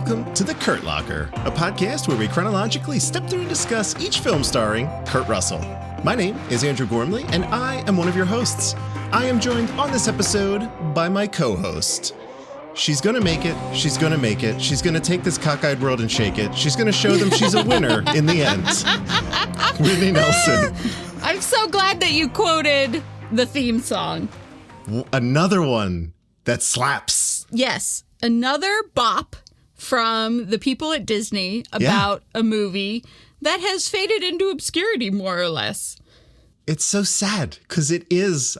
welcome to The Kurt Locker, a podcast where we chronologically step through and discuss each film starring Kurt Russell. My name is Andrew Gormley, and I am one of your hosts. I am joined on this episode by my co-host. She's gonna make it. She's gonna make it. She's gonna take this cockeyed world and shake it. She's gonna show them she's a winner in the end. Whitney Nelson. I'm so glad that you quoted the theme song. Another one that slaps. Yes. Another bop from the people at Disney about a movie that has faded into obscurity, more or less. It's so sad because it's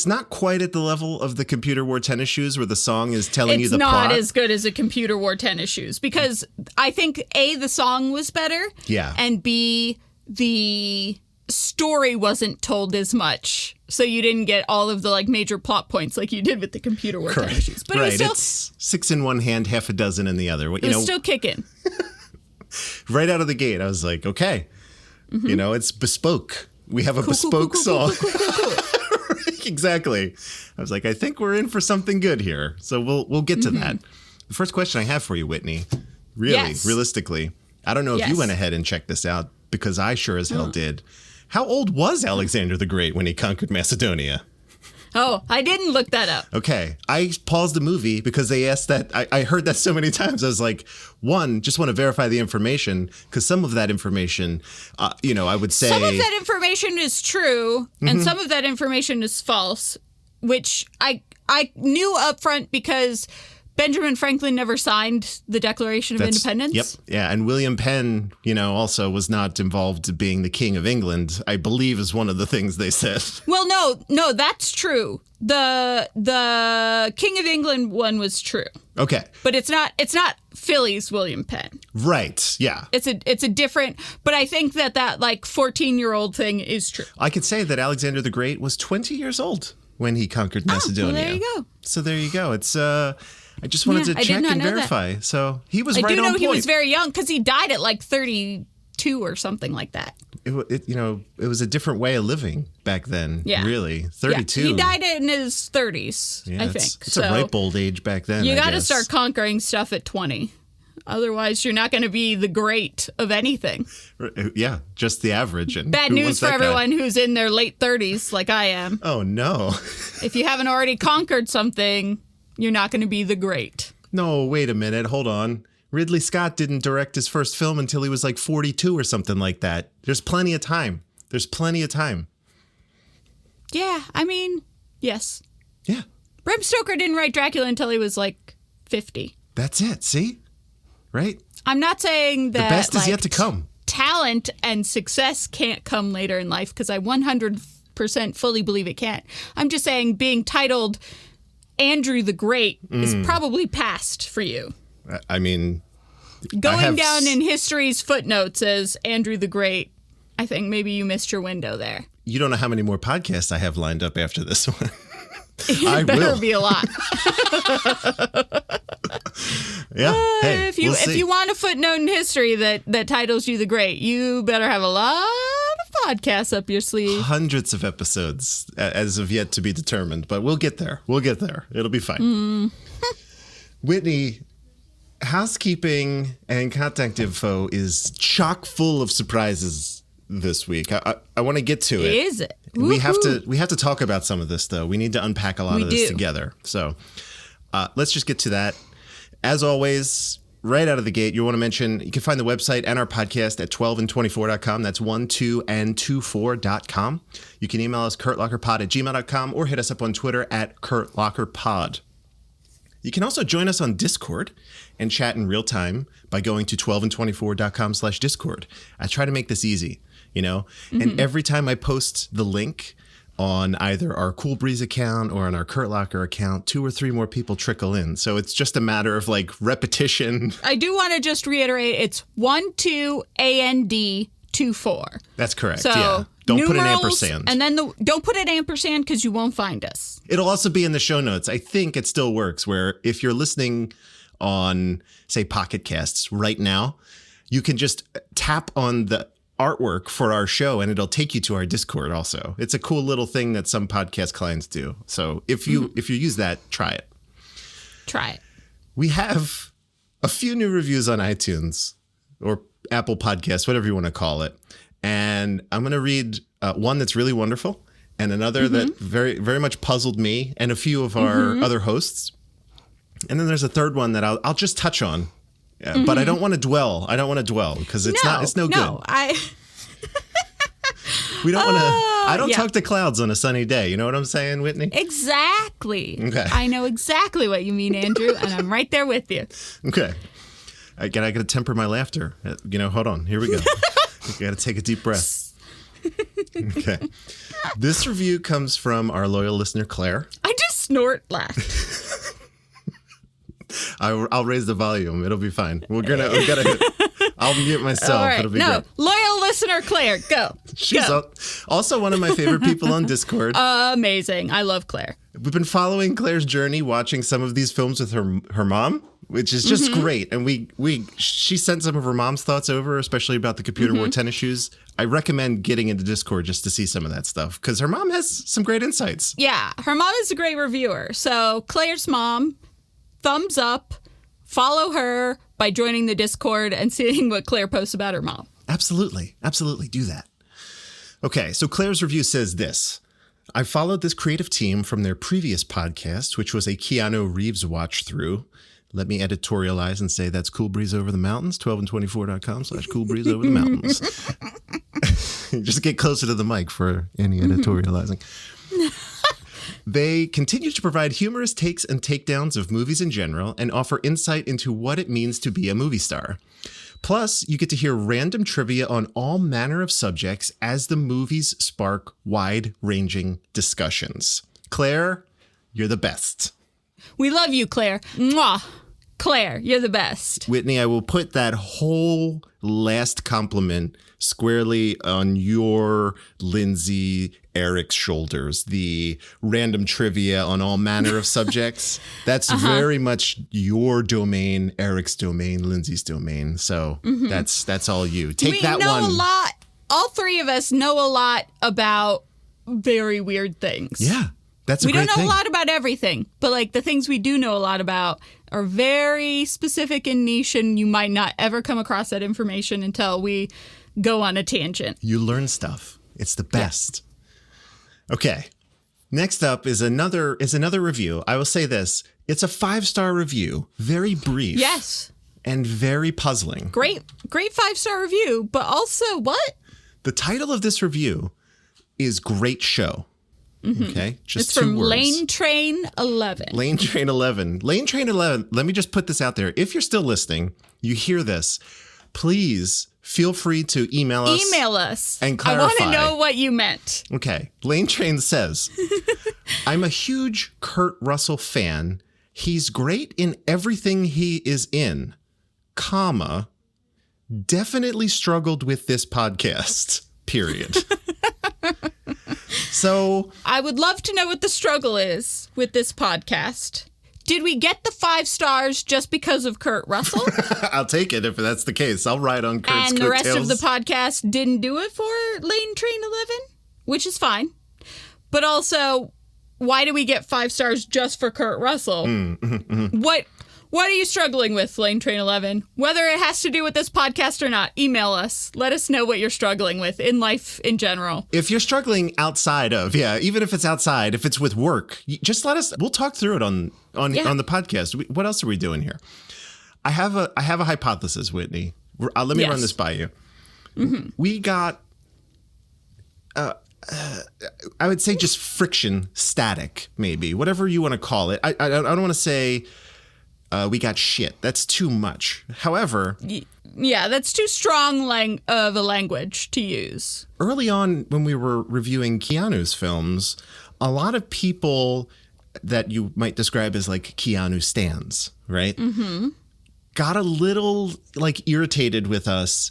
not quite at the level of the Computer Wore Tennis Shoes where the song is telling you the plot. It's not as good as a Computer Wore Tennis Shoes because I think A, the song was better. Yeah. And B, the story wasn't told as much. So you didn't get all of the major plot points like you did with the Computer Wore Tennis Shoes. But right. it was still, it's 6 in one hand, half a dozen in the other. It was still kicking. Right out of the gate, I was like, okay, it's bespoke. We have a bespoke song. Cool. Exactly. I was like, I think we're in for something good here. So we'll get to that. The first question I have for you, Whitney, realistically, I don't know if you went ahead and checked this out because I sure as hell did. How old was Alexander the Great when he conquered Macedonia? Oh, I didn't look that up. Okay. I paused the movie because they asked that. I heard that so many times. I was like, one, just want to verify the information because some of that information, I would say. Some of that information is true and some of that information is false, which I knew up front because Benjamin Franklin never signed the Declaration of Independence. Yep. Yeah. And William Penn, also was not involved in being the King of England, I believe is one of the things they said. Well, no, that's true. The King of England one was true. Okay. But it's not Philly's William Penn. Right. Yeah. It's a different, but I think that 14-year-old thing is true. I could say that Alexander the Great was 20 years old when he conquered Macedonia. Well, there you go. So there you go. It's I just wanted to check and verify. That. So he was right on point. I do know he was very young because he died at 32 or something like that. It was a different way of living back then. Yeah. Really. 32. Yeah. He died in his 30s, I think. It's a ripe old age back then. You got to start conquering stuff at 20. Otherwise, you're not going to be the great of anything. Yeah, just the average. And bad news for everyone who's in their late 30s like I am. Oh, no. If you haven't already conquered something, you're not going to be the great. No, wait a minute. Hold on. Ridley Scott didn't direct his first film until he was 42 or something like that. There's plenty of time. Yeah, I mean, yes. Yeah. Bram Stoker didn't write Dracula until he was 50. That's it. See? Right? I'm not saying that the best is yet to come. Talent and success can't come later in life because I 100% fully believe it can't. I'm just saying being titled Andrew the Great is probably past for you. I mean, going down in history's footnotes as Andrew the Great, I think maybe you missed your window there. You don't know how many more podcasts I have lined up after this one. It better be a lot. Yeah. Hey, if you want a footnote in history that titles you the Great, you better have a lot of podcasts up your sleeve. Hundreds of episodes as of yet to be determined, but we'll get there. It'll be fine. Whitney, housekeeping and contact info is chock full of surprises this week. I want to get to it. Is it? We have to talk about some of this though. We need to unpack a lot of this together. So let's just get to that. As always, right out of the gate, you want to mention you can find the website and our podcast at 12and24.com. That's 12and24.com. You can email us kurtlockerpod@gmail.com or hit us up on Twitter at kurtlockerpod. You can also join us on Discord and chat in real time by going to 12and24.com/Discord. I try to make this easy, and every time I post the link on either our Cool Breeze account or on our Kurt Locker account, 2 or 3 more people trickle in. So it's just a matter of repetition. I do want to just reiterate, it's 12AND24. That's correct. So yeah. Don't put an ampersand. And then don't put an ampersand because you won't find us. It'll also be in the show notes. I think it still works where if you're listening on, say, Pocket Casts right now, you can just tap on the artwork for our show and it'll take you to our Discord also. It's a cool little thing that some podcast clients do. So if you use that, try it. Try it. We have a few new reviews on iTunes or Apple Podcasts, whatever you want to call it. And I'm going to read one that's really wonderful and another that very, very much puzzled me and a few of our other hosts. And then there's a third one that I'll just touch on. But I don't want to dwell. Because it's no good. We don't want to. I don't talk to clouds on a sunny day. You know what I'm saying, Whitney? Exactly. Okay. I know exactly what you mean, Andrew, and I'm right there with you. Okay. I got to temper my laughter. Hold on. Here we go. I got to take a deep breath. Okay. This review comes from our loyal listener, Claire. I just snort laugh. I'll raise the volume. It'll be fine. I'll mute myself. All right. It'll be no, great. loyal listener Claire, go. She's go. Also one of my favorite people on Discord. Amazing. I love Claire. We've been following Claire's journey, watching some of these films with her mom, which is just great. And she sent some of her mom's thoughts over, especially about the computer wore tennis shoes. I recommend getting into Discord just to see some of that stuff because her mom has some great insights. Yeah, her mom is a great reviewer. So Claire's mom, thumbs up, follow her by joining the Discord and seeing what Claire posts about her mom. Absolutely. Absolutely. Do that. Okay. So Claire's review says this. I followed this creative team from their previous podcast, which was a Keanu Reeves watch through. Let me editorialize and say that's Cool Breeze Over the Mountains, 12and24.com/Cool Breeze Over the Mountains. Just get closer to the mic for any editorializing. They continue to provide humorous takes and takedowns of movies in general and offer insight into what it means to be a movie star. Plus, you get to hear random trivia on all manner of subjects as the movies spark wide-ranging discussions. Claire, you're the best. We love you, Claire. Mwah. Claire, you're the best. Whitney, I will put that whole last compliment squarely on your, Lindsay, Eric's shoulders. The random trivia on all manner of subjects. That's very much your domain, Eric's domain, Lindsay's domain. So that's all you. Take that one. We know a lot. All three of us know a lot about very weird things. Yeah. That's a we great don't know thing. a lot about everything, but like the things we do know a lot about are very specific and niche, and you might not ever come across that information until we go on a tangent. You learn stuff. It's the best. Yeah. Okay. Next up is another review. I will say this. It's a 5-star review. Very brief. Yes. And very puzzling. Great 5-star review, but also what? The title of this review is Great Show. Okay, just it's 2 from words. Lane Train 11. Lane Train 11. Lane Train 11. Let me just put this out there. If you're still listening, you hear this, please feel free to email us. Email us. And clarify. I want to know what you meant. Okay. Lane Train says, I'm a huge Kurt Russell fan. He's great in everything he is in, comma, definitely struggled with this podcast, period. So I would love to know what the struggle is with this podcast. Did we get the 5 stars just because of Kurt Russell? I'll take it if that's the case. I'll ride on Kurt's and the rest of the coattails. podcast didn't do it for Lane Train 11, which is fine. But also, why do we get 5 stars just for Kurt Russell? What are you struggling with, Lane Train 11? Whether it has to do with this podcast or not, email us. Let us know what you're struggling with in life in general. If you're struggling outside of, even if it's outside, if it's with work, just let us, we'll talk through it on the podcast. What else are we doing here? I have a hypothesis, Whitney. Let me run this by you. We got, I would say just friction, static, maybe, whatever you want to call it. I don't want to say we got shit. That's too much. However, yeah, that's too strong of a language to use. Early on, when we were reviewing Keanu's films, a lot of people that you might describe as like Keanu stans, right? Got a little irritated with us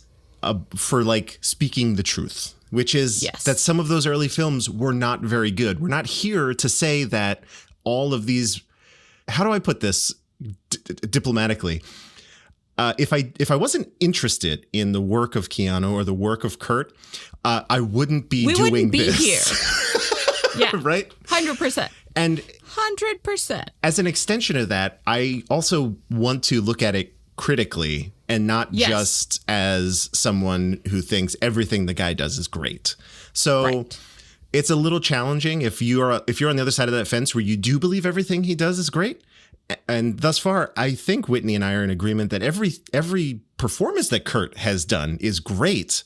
for speaking the truth, which is that some of those early films were not very good. We're not here to say that all of these, how do I put this diplomatically? If I wasn't interested in the work of Keanu or the work of Kurt, I wouldn't be doing this. Here. Yeah. Right? 100%. And 100%. as an extension of that, I also want to look at it critically and not Yes. just as someone who thinks everything the guy does is great. So Right. it's a little challenging if you're on the other side of that fence where you do believe everything he does is great. And thus far, I think Whitney and I are in agreement that every performance that Kurt has done is great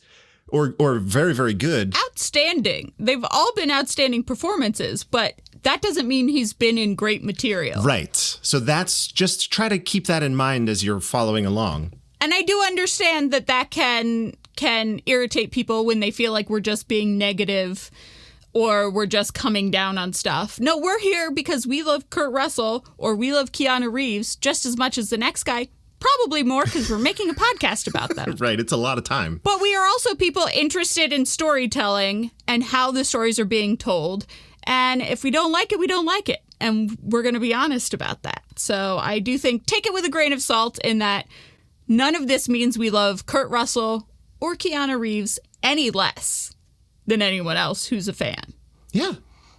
or very, very good. Outstanding. They've all been outstanding performances, but that doesn't mean he's been in great material. Right. So that's just try to keep that in mind as you're following along. And I do understand that can irritate people when they feel like we're just being negative or we're just coming down on stuff. No, we're here because we love Kurt Russell or we love Keanu Reeves just as much as the next guy. Probably more because we're making a podcast about them. Right. It's a lot of time. But we are also people interested in storytelling and how the stories are being told. And if we don't like it, we don't like it. And we're going to be honest about that. So I do think take it with a grain of salt in that none of this means we love Kurt Russell or Keanu Reeves any less than anyone else who's a fan. Yeah.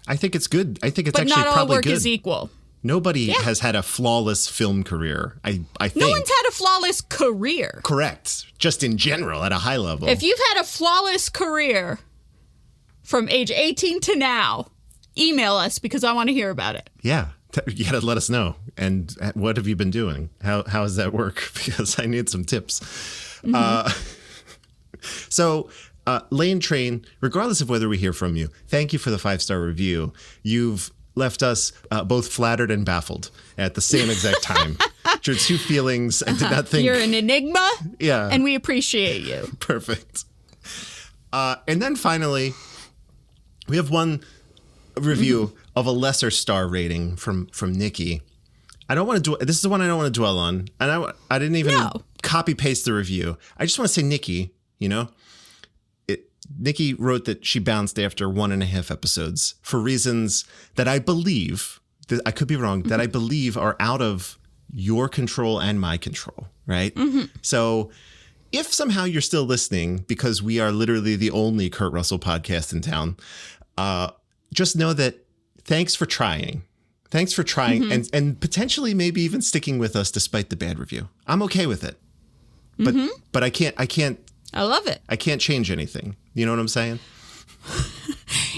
I think it's good. I think it's But actually not all probably work good. is equal. Nobody has had a flawless film career, I think. No one's had a flawless career. Correct. Just in general, at a high level. If you've had a flawless career from age 18 to now, email us because I want to hear about it. Yeah. You got to let us know. And what have you been doing? How does that work? Because I need some tips. So, Lane Train, regardless of whether we hear from you, thank you for the 5-star review. You've left us both flattered and baffled at the same exact time. Which are two feelings I did not think. You're an enigma. Yeah. And we appreciate you. Perfect. And then finally, we have one review of a lesser star rating from Nikki. I don't want to this is the one I don't want to dwell on. And I didn't even copy paste the review. I just want to say, Nikki, Nikki wrote that she bounced after 1.5 episodes for reasons that I believe, that I could be wrong, that I believe are out of your control and my control, right? So if somehow you're still listening, because we are literally the only Kurt Russell podcast in town, just know that thanks for trying. Thanks for trying and potentially maybe even sticking with us despite the bad review. I'm okay with it. But I can't I love it. I can't change anything. You know what I'm saying?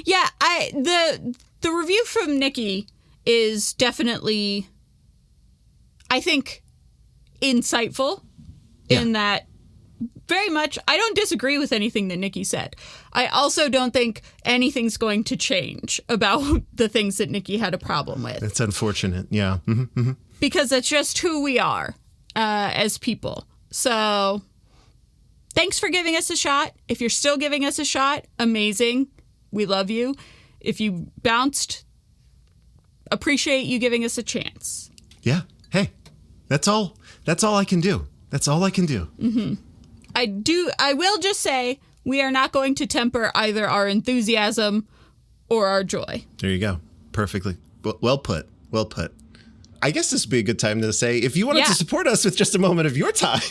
Yeah, the review from Nikki is definitely, I think, insightful in that very much I don't disagree with anything that Nikki said. I also don't think anything's going to change about the things that Nikki had a problem with. It's unfortunate. Yeah. Because that's just who we are as people. So thanks for giving us a shot. If you're still giving us a shot, amazing. We love you. If you bounced, appreciate you giving us a chance. Yeah. Hey, that's all I can do. That's all I can do. I will just say we are not going to temper either our enthusiasm or our joy. There you go. Perfectly. Well put. Well put. I guess this would be a good time to say, if you wanted to support us with just a moment of your time,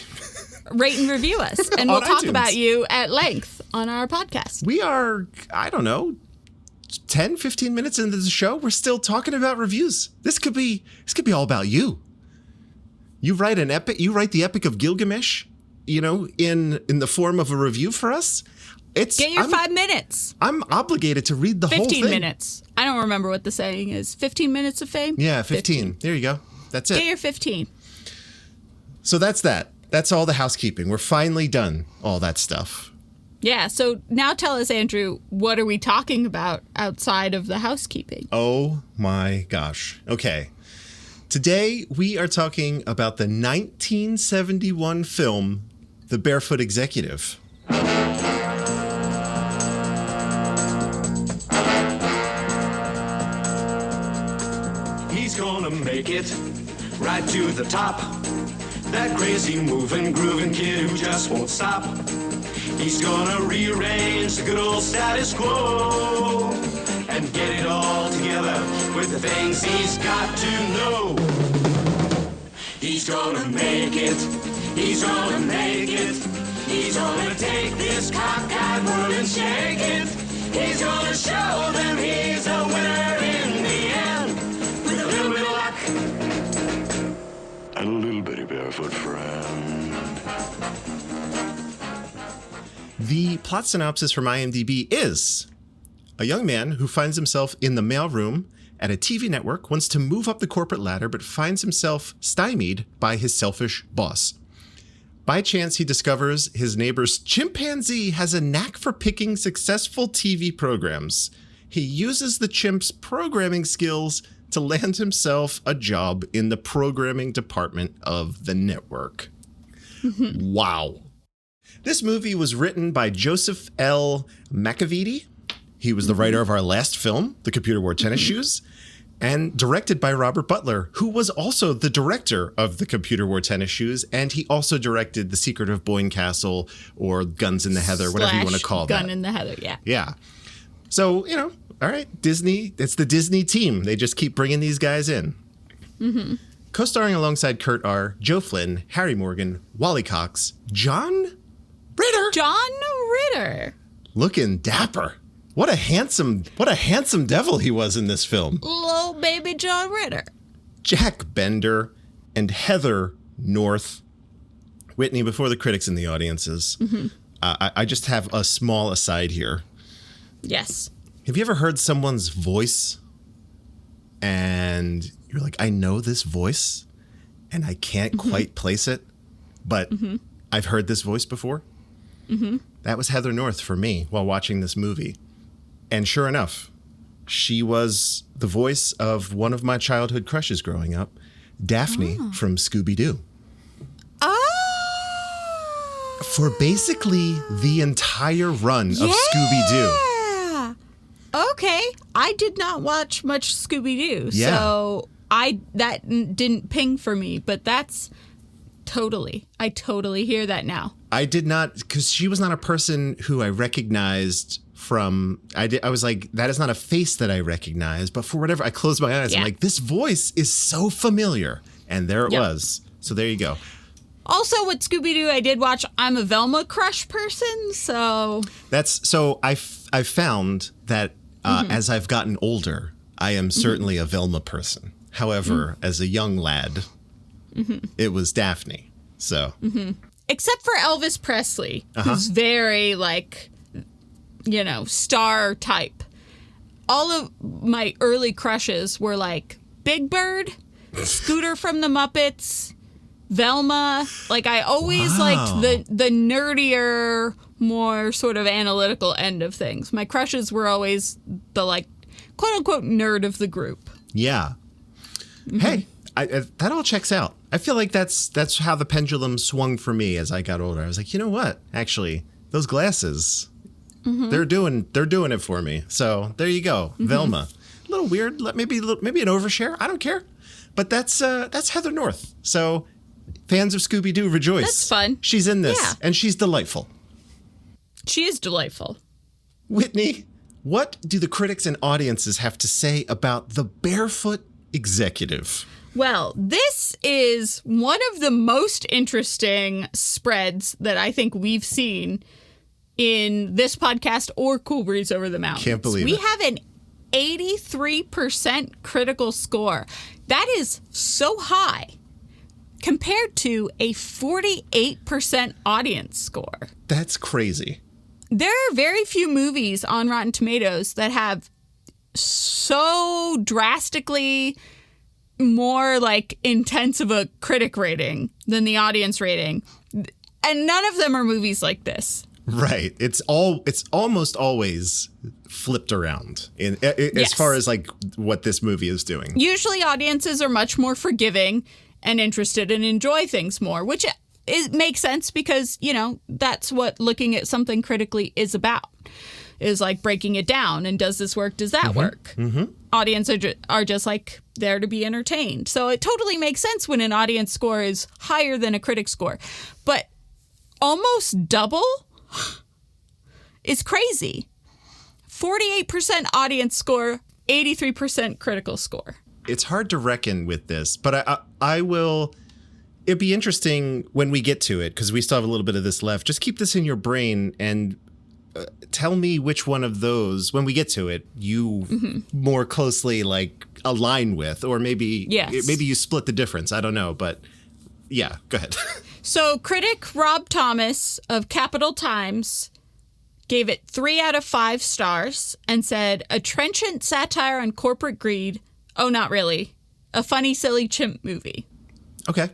rate and review us, and we'll talk iTunes. about you at length on our podcast. We are, I don't know, 10, 15 minutes into the show. We're still talking about reviews. This could be all about you. You write the Epic of Gilgamesh, in the form of a review for us. Get your 5 minutes. I'm obligated to read the whole thing. 15 minutes. I don't remember what the saying is. 15 minutes of fame? Yeah, 15. There you go. That's it. Get your 15. So that's that. That's all the housekeeping. We're finally done all that stuff. Yeah, so now tell us, Andrew, what are we talking about outside of the housekeeping? Oh my gosh. Okay. Today we are talking about the 1971 film, The Barefoot Executive. He's gonna make it right to the top. That crazy moving, grooving kid who just won't stop. He's gonna rearrange the good old status quo and get it all together with the things he's got to know. He's gonna make it. He's gonna make it. He's gonna take this cockeyed world and shake it. He's gonna show them he's a winner in the end with a little bit of luck and a little bit of barefoot friend. The plot synopsis from IMDb is: a young man who finds himself in the mailroom at a TV network wants to move up the corporate ladder but finds himself stymied by his selfish boss. By chance, he discovers his neighbor's chimpanzee has a knack for picking successful TV programs. He uses the chimp's programming skills to land himself a job in the programming department of the network. Wow. This movie was written by Joseph L. McAveety. He was the writer of our last film, The Computer Wore Tennis Shoes, and directed by Robert Butler, who was also the director of The Computer Wore Tennis Shoes, and he also directed The Secret of Boyne Castle or Guns in the Heather, whatever you want to call that. Gun in the Heather, yeah. Yeah. So, you know, all right, Disney, it's the Disney team. They just keep bringing these guys in. Co-starring alongside Kurt are Joe Flynn, Harry Morgan, Wally Cox, John Ritter. John Ritter. Looking dapper. What a handsome devil he was in this film. Little baby John Ritter. Jack Bender and Heather North. Whitney, before the critics and the audiences, I just have a small aside here. Yes. Have you ever heard someone's voice and you're like, I know this voice and I can't quite place it, but I've heard this voice before? That was Heather North for me while watching this movie. And sure enough, she was the voice of one of my childhood crushes growing up, Daphne from Scooby-Doo. Oh! For basically the entire run of Scooby-Doo. Okay. I did not watch much Scooby-Doo, Yeah. so that didn't ping for me, but that's I totally hear that now. I did not, because she was not a person who I recognized from, I was like, that is not a face that I recognize, but for whatever, I closed my eyes. I'm like, this voice is so familiar. And there it was. So there you go. Also, with Scooby-Doo, I did watch I'm a Velma crush person, so... I found that as I've gotten older, I am certainly a Velma person. However, as a young lad, it was Daphne. So... Except for Elvis Presley, who's very, star type. All of my early crushes were like Big Bird, Scooter from the Muppets, Velma. Like, I always liked the nerdier, more sort of analytical end of things. My crushes were always the, quote-unquote nerd of the group. Yeah. Hey, that all checks out. I feel like that's how the pendulum swung for me as I got older. I was like, you know what? Actually, those glasses, they're doing it for me. So there you go, Velma. A little weird, maybe an overshare. I don't care, but that's Heather North. So fans of Scooby-Doo, rejoice. That's fun. She's in this, and she's delightful. She is delightful. Whitney, what do the critics and audiences have to say about the Barefoot Executive? Well, this is one of the most interesting spreads that I think we've seen in this podcast or Cool Breeze Over the Mountains. Can't believe it. We have an 83% critical score. That is so high compared to a 48% audience score. That's crazy. There are very few movies on Rotten Tomatoes that have so drastically more intense of a critic rating than the audience rating. And none of them are movies like this. Right. It's almost always flipped around as far as what this movie is doing. Usually audiences are much more forgiving and interested and enjoy things more, which it makes sense because, that's what looking at something critically is about. Is breaking it down and does this work? Does that work? Audience are just there to be entertained. So it totally makes sense when an audience score is higher than a critic score. But almost double is crazy. 48% audience score, 83% critical score. It's hard to reckon with this, but I will. It'd be interesting when we get to it because we still have a little bit of this left. Just keep this in your brain and tell me which one of those, when we get to it, you more closely align with, or maybe you split the difference. I don't know, but Yeah, go ahead. So critic Rob Thomas of Capital Times gave it 3 out of 5 stars and said, a trenchant satire on corporate greed. Oh, not really. A funny, silly chimp movie. Okay.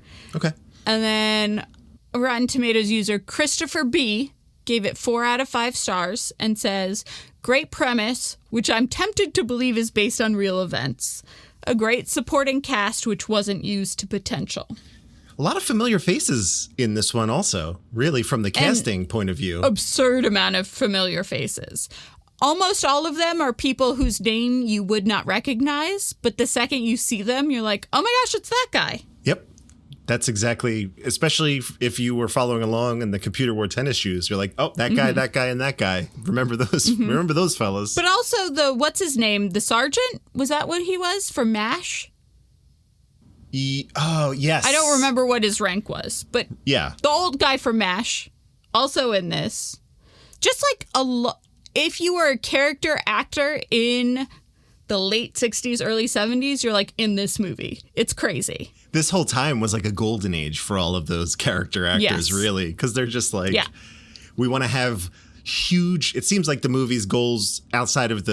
And then Rotten Tomatoes user Christopher B gave it 4 out of 5 stars and says, great premise, which I'm tempted to believe is based on real events. A great supporting cast, which wasn't used to potential. A lot of familiar faces in this one also, really, from the casting point of view. Absurd amount of familiar faces. Almost all of them are people whose name you would not recognize, but the second you see them, you're like, oh my gosh, it's that guy. Yep. That's exactly, especially if you were following along in the computer wore tennis shoes, you're like, oh, that guy, that guy, and that guy. Remember those? Remember those fellas. But also what's his name? The sergeant? Was that what he was from MASH? Oh, yes. I don't remember what his rank was, but yeah, the old guy from MASH, also in this. Just like if you were a character actor in the late 60s, early 70s, you're like in this movie. It's crazy. This whole time was like a golden age for all of those character actors, really, because they're just like, we want to have huge. It seems like the movie's goals outside of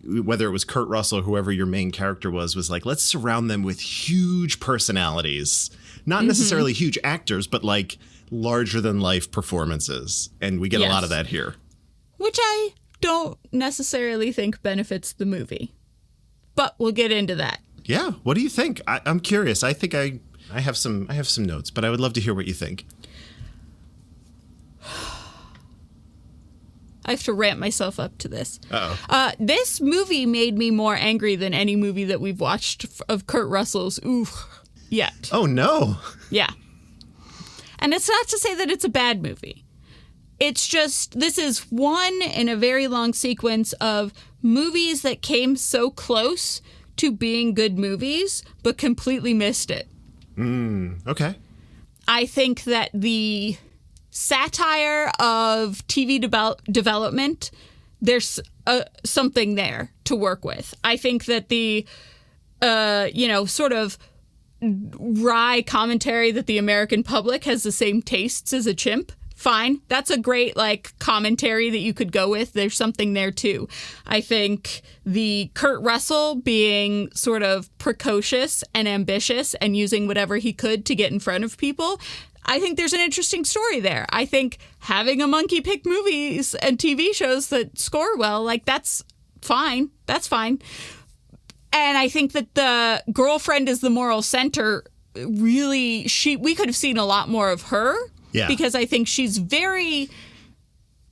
whether it was Kurt Russell or whoever your main character was like, let's surround them with huge personalities, not necessarily huge actors, but like larger than life performances. And we get a lot of that here. Which I don't necessarily think benefits the movie, but we'll get into that. Yeah. What do you think? I'm curious. I think I have some notes, but I would love to hear what you think. I have to ramp myself up to this. Uh-oh. This movie made me more angry than any movie that we've watched of Kurt Russell's yet. Oh, no. Yeah. And it's not to say that it's a bad movie. It's just, this is one in a very long sequence of movies that came so close to being good movies, but completely missed it. Okay. I think that the satire of TV development, there's something there to work with. I think that the, sort of wry commentary that the American public has the same tastes as a chimp. Fine. That's a great, commentary that you could go with. There's something there, too. I think the Kurt Russell being sort of precocious and ambitious and using whatever he could to get in front of people, I think there's an interesting story there. I think having a monkey pick movies and TV shows that score well, that's fine. That's fine. And I think that the girlfriend is the moral center. Really, we could have seen a lot more of her. Yeah. Because I think she's very,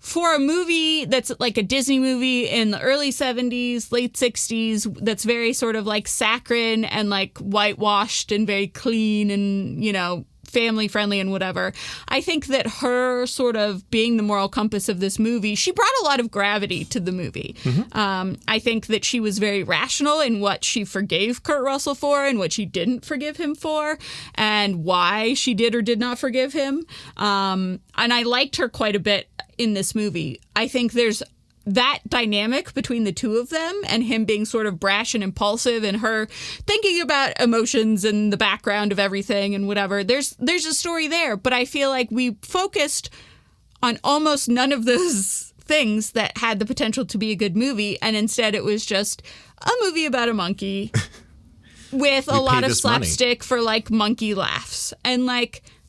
for a movie that's like a Disney movie in the early 70s, late 60s, that's very sort of saccharine and whitewashed and very clean and, family friendly and whatever. I think that her sort of being the moral compass of this movie, she brought a lot of gravity to the movie. I think that she was very rational in what she forgave Kurt Russell for and what she didn't forgive him for and why she did or did not forgive him. And I liked her quite a bit in this movie. I think there's that dynamic between the two of them and him being sort of brash and impulsive and her thinking about emotions and the background of everything and whatever. There's a story there, but I feel like we focused on almost none of those things that had the potential to be a good movie, and instead it was just a movie about a monkey with a lot of slapstick for monkey laughs. And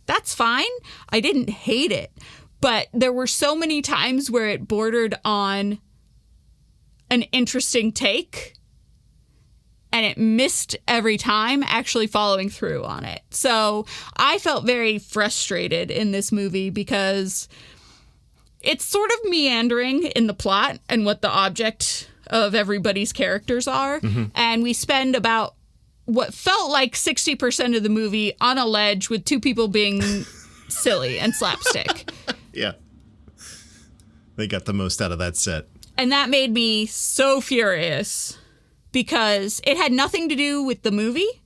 that's fine. I didn't hate it. But there were so many times where it bordered on an interesting take, and it missed every time actually following through on it. So I felt very frustrated in this movie because it's sort of meandering in the plot and what the object of everybody's characters are. And we spend about what felt like 60% of the movie on a ledge with two people being silly and slapstick. Yeah. They got the most out of that set. And that made me so furious because it had nothing to do with the movie,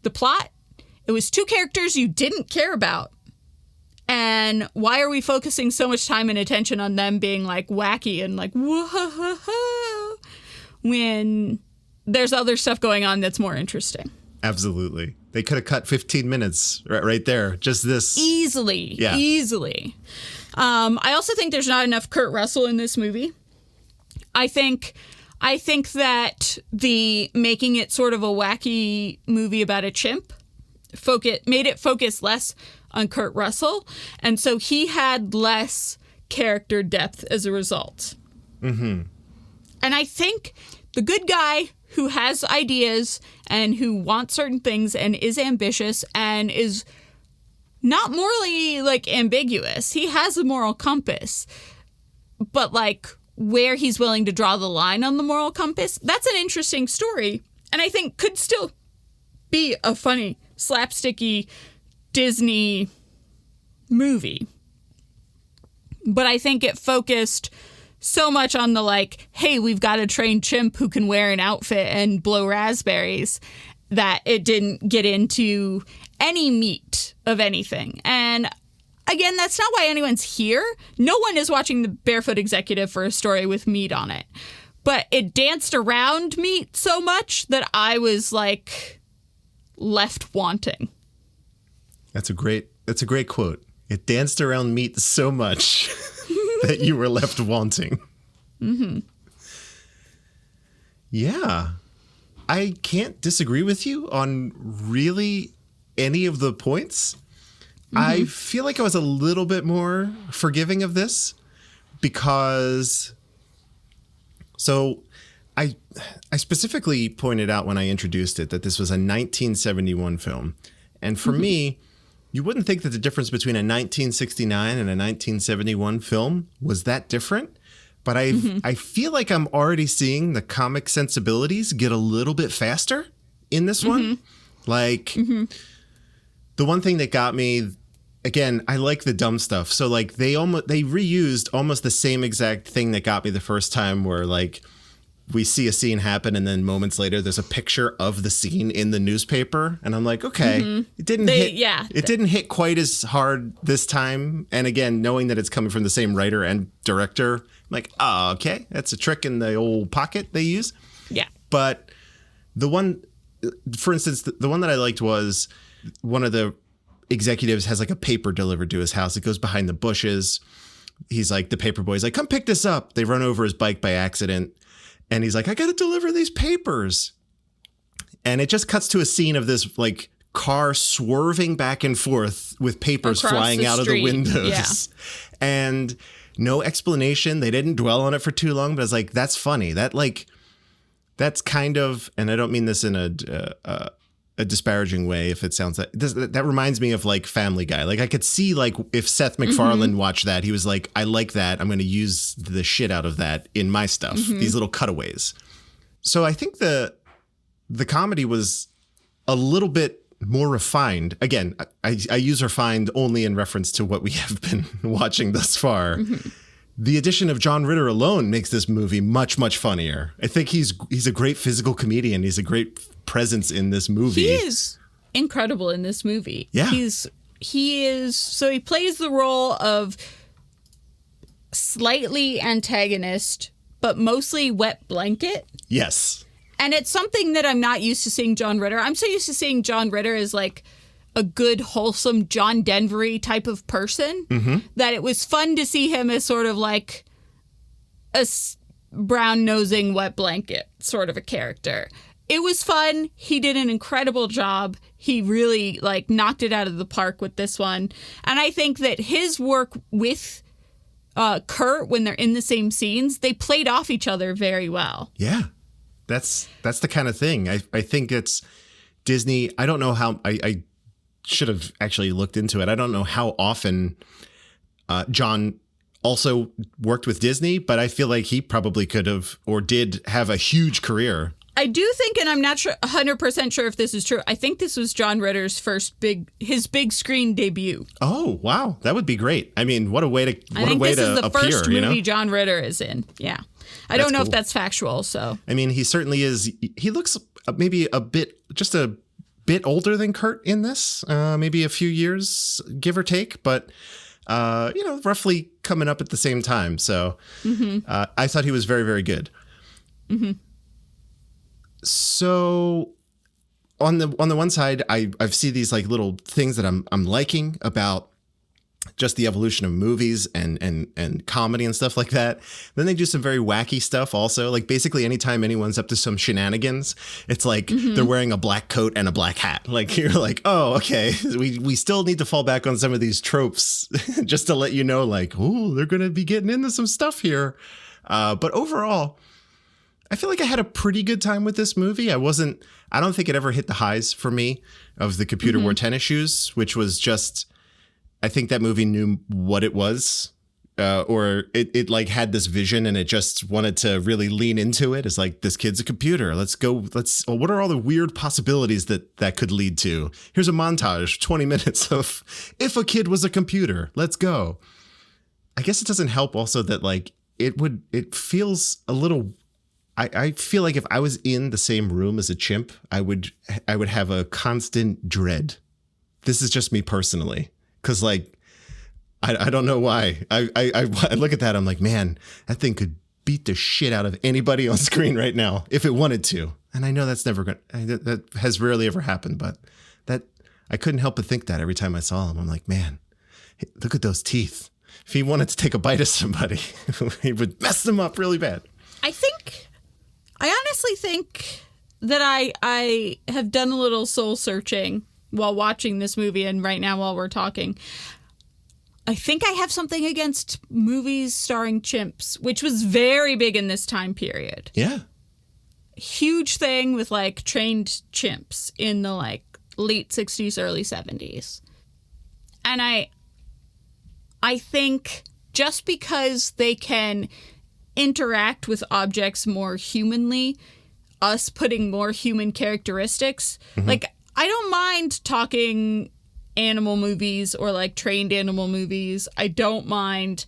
the plot. It was two characters you didn't care about. And why are we focusing so much time and attention on them being wacky and whoa when there's other stuff going on that's more interesting? Absolutely. They could have cut 15 minutes right there. Just this. Easily. Yeah. Easily. I also think there's not enough Kurt Russell in this movie. I think that the making it sort of a wacky movie about a chimp made it focus less on Kurt Russell. And so he had less character depth as a result. Mm-hmm. And I think the good guy who has ideas and who wants certain things and is ambitious and is not morally, like, ambiguous. He has a moral compass. But, like, where he's willing to draw the line on the moral compass, that's an interesting story. And I think could still be a funny, slapsticky Disney movie. But I think it focused so much on the, like, hey, we've got a trained chimp who can wear an outfit and blow raspberries, that it didn't get into any meat of anything. And again, that's not why anyone's here. No one is watching the Barefoot Executive for a story with meat on it. But it danced around meat so much that I was, like, left wanting. That's a great quote. It danced around meat so much that you were left wanting. Mm-hmm. Yeah. I can't disagree with you on really any of the points. Mm-hmm. I feel like I was a little bit more forgiving of this because... So I specifically pointed out when I introduced it that this was a 1971 film. And for me, you wouldn't think that the difference between a 1969 and a 1971 film was that different. But I feel like I'm already seeing the comic sensibilities get a little bit faster in this one. Like, the one thing that got me, again, I like the dumb stuff. So, like, they reused almost the same exact thing that got me the first time, where, like, we see a scene happen and then moments later there's a picture of the scene in the newspaper, and I'm like, okay, it didn't hit quite as hard this time. And again, knowing that it's coming from the same writer and director, I'm like, oh, okay, that's a trick in the old pocket they use. Yeah. But the one, for instance, the one that I liked was one of the executives has like a paper delivered to his house. It goes behind the bushes. He's like, the paper boy's like, come pick this up. They run over his bike by accident. And he's like, I got to deliver these papers. And it just cuts to a scene of this, like, car swerving back and forth with papers across flying out of the windows. Yeah. And no explanation. They didn't dwell on it for too long. But I was like, that's funny. That, like, that's kind of, and I don't mean this in a disparaging way, if it sounds like this, that reminds me of, like, Family Guy. Like, I could see, like, if Seth MacFarlane watched that, he was like, I like that. I'm going to use the shit out of that in my stuff. These little cutaways. So I think the comedy was a little bit more refined. Again, I use refined only in reference to what we have been watching thus far. The addition of John Ritter alone makes this movie much, much funnier. I think he's a great physical comedian. He's a great presence in this movie. He is incredible in this movie. Yeah. He plays the role of slightly antagonist, but mostly wet blanket. Yes. And it's something that I'm not used to seeing John Ritter. I'm so used to seeing John Ritter as, like, a good, wholesome John Denver-y type of person that it was fun to see him as sort of like a brown-nosing wet blanket sort of a character. It was fun. He did an incredible job. He really, like, knocked it out of the park with this one. And I think that his work with Kurt, when they're in the same scenes, they played off each other very well. Yeah. That's the kind of thing. I think it's Disney. I don't know how I should have actually looked into it. I don't know how often John also worked with Disney, but I feel like he probably could have or did have a huge career. I do think, and I'm not 100% sure if this is true, I think this was John Ritter's his big screen debut. Oh, wow. That would be great. I mean, what a way to appear, I think this is the first movie John Ritter is in. Yeah. I don't know if that's factual, so. I mean, he certainly is. He looks maybe a bit older than Kurt in this, maybe a few years, give or take, but, roughly coming up at the same time. So I thought he was very, very good. So on the one side, I see these like little things that I'm liking about just the evolution of movies and comedy and stuff like that. Then they do some very wacky stuff also. Like basically anytime anyone's up to some shenanigans, it's like they're wearing a black coat and a black hat. Like you're like, oh, okay. We still need to fall back on some of these tropes just to let you know like, oh, they're going to be getting into some stuff here. But overall, I feel like I had a pretty good time with this movie. I don't think it ever hit the highs for me of the computer wore tennis shoes, which was just, I think that movie knew what it was, or it like had this vision and it just wanted to really lean into it. It's like, this kid's a computer. Let's go. What are all the weird possibilities that could lead to? Here's a montage, 20 minutes of if a kid was a computer, let's go. I guess it doesn't help also that like it feels a little, I feel like if I was in the same room as a chimp, I would have a constant dread. This is just me personally. Cause like, I don't know why I look at that. I'm like, man, that thing could beat the shit out of anybody on screen right now if it wanted to. And I know that's never going to, that has rarely ever happened, but that I couldn't help but think that every time I saw him. I'm like, man, look at those teeth. If he wanted to take a bite of somebody, he would mess them up really bad. I honestly think that I have done a little soul searching while watching this movie, and right now while we're talking. I think I have something against movies starring chimps, which was very big in this time period. Yeah. Huge thing with like trained chimps in the like late 60s, early 70s. And I think just because they can interact with objects more humanly, us putting more human characteristics, like I don't mind talking animal movies or like trained animal movies. I don't mind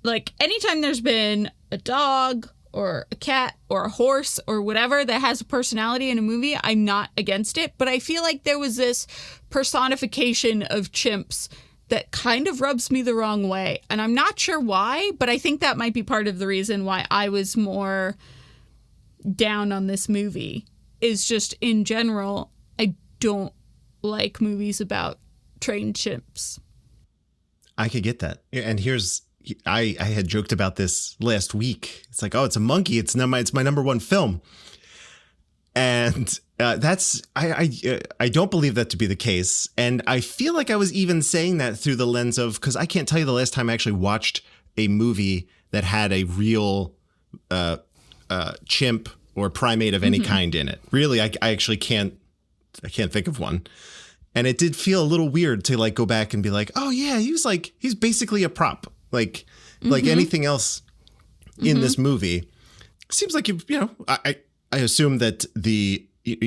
like anytime there's been a dog or a cat or a horse or whatever that has a personality in a movie, I'm not against it. But I feel like there was this personification of chimps that kind of rubs me the wrong way. And I'm not sure why, but I think that might be part of the reason why I was more down on this movie, is just in general, I don't like movies about trained chimps. I could get that. And I had joked about this last week. It's like, oh, it's a monkey. It's my number one film. And that's, I don't believe that to be the case. And I feel like I was even saying that through the lens of, because I can't tell you the last time I actually watched a movie that had a real chimp or primate of any kind in it. Really, I actually can't think of one. And it did feel a little weird to like go back and be like, oh yeah, he's basically a prop, like anything else in this movie. Seems like I assume that the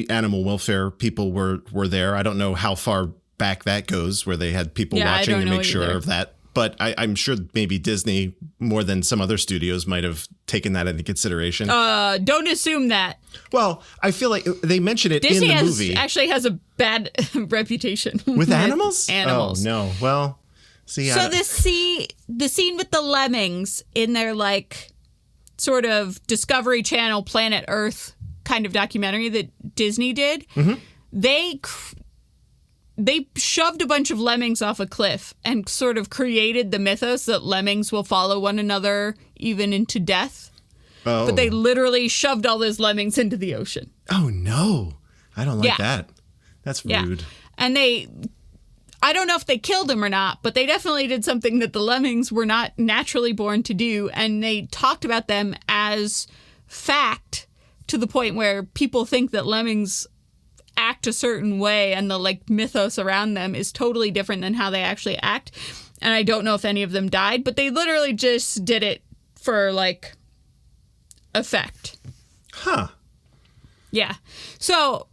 animal welfare people were there. I don't know how far back that goes, where they had people watching to make sure of that. But I'm sure maybe Disney, more than some other studios, might have taken that into consideration. Don't assume that. Well, I feel like they mention it Disney in the movie. Actually has a bad reputation. With animals? Animals. Oh, no. Well, see. So the scene with the lemmings in their like sort of Discovery Channel Planet Earth kind of documentary that Disney did, they shoved a bunch of lemmings off a cliff and sort of created the mythos that lemmings will follow one another even into death. Oh. But they literally shoved all those lemmings into the ocean. Oh, no. I don't like that. That's rude. And I don't know if they killed them or not, but they definitely did something that the lemmings were not naturally born to do. And they talked about them as fact to the point where people think that lemmings act a certain way and the like mythos around them is totally different than how they actually act. And I don't know if any of them died, but they literally just did it for like effect. Huh. Yeah. So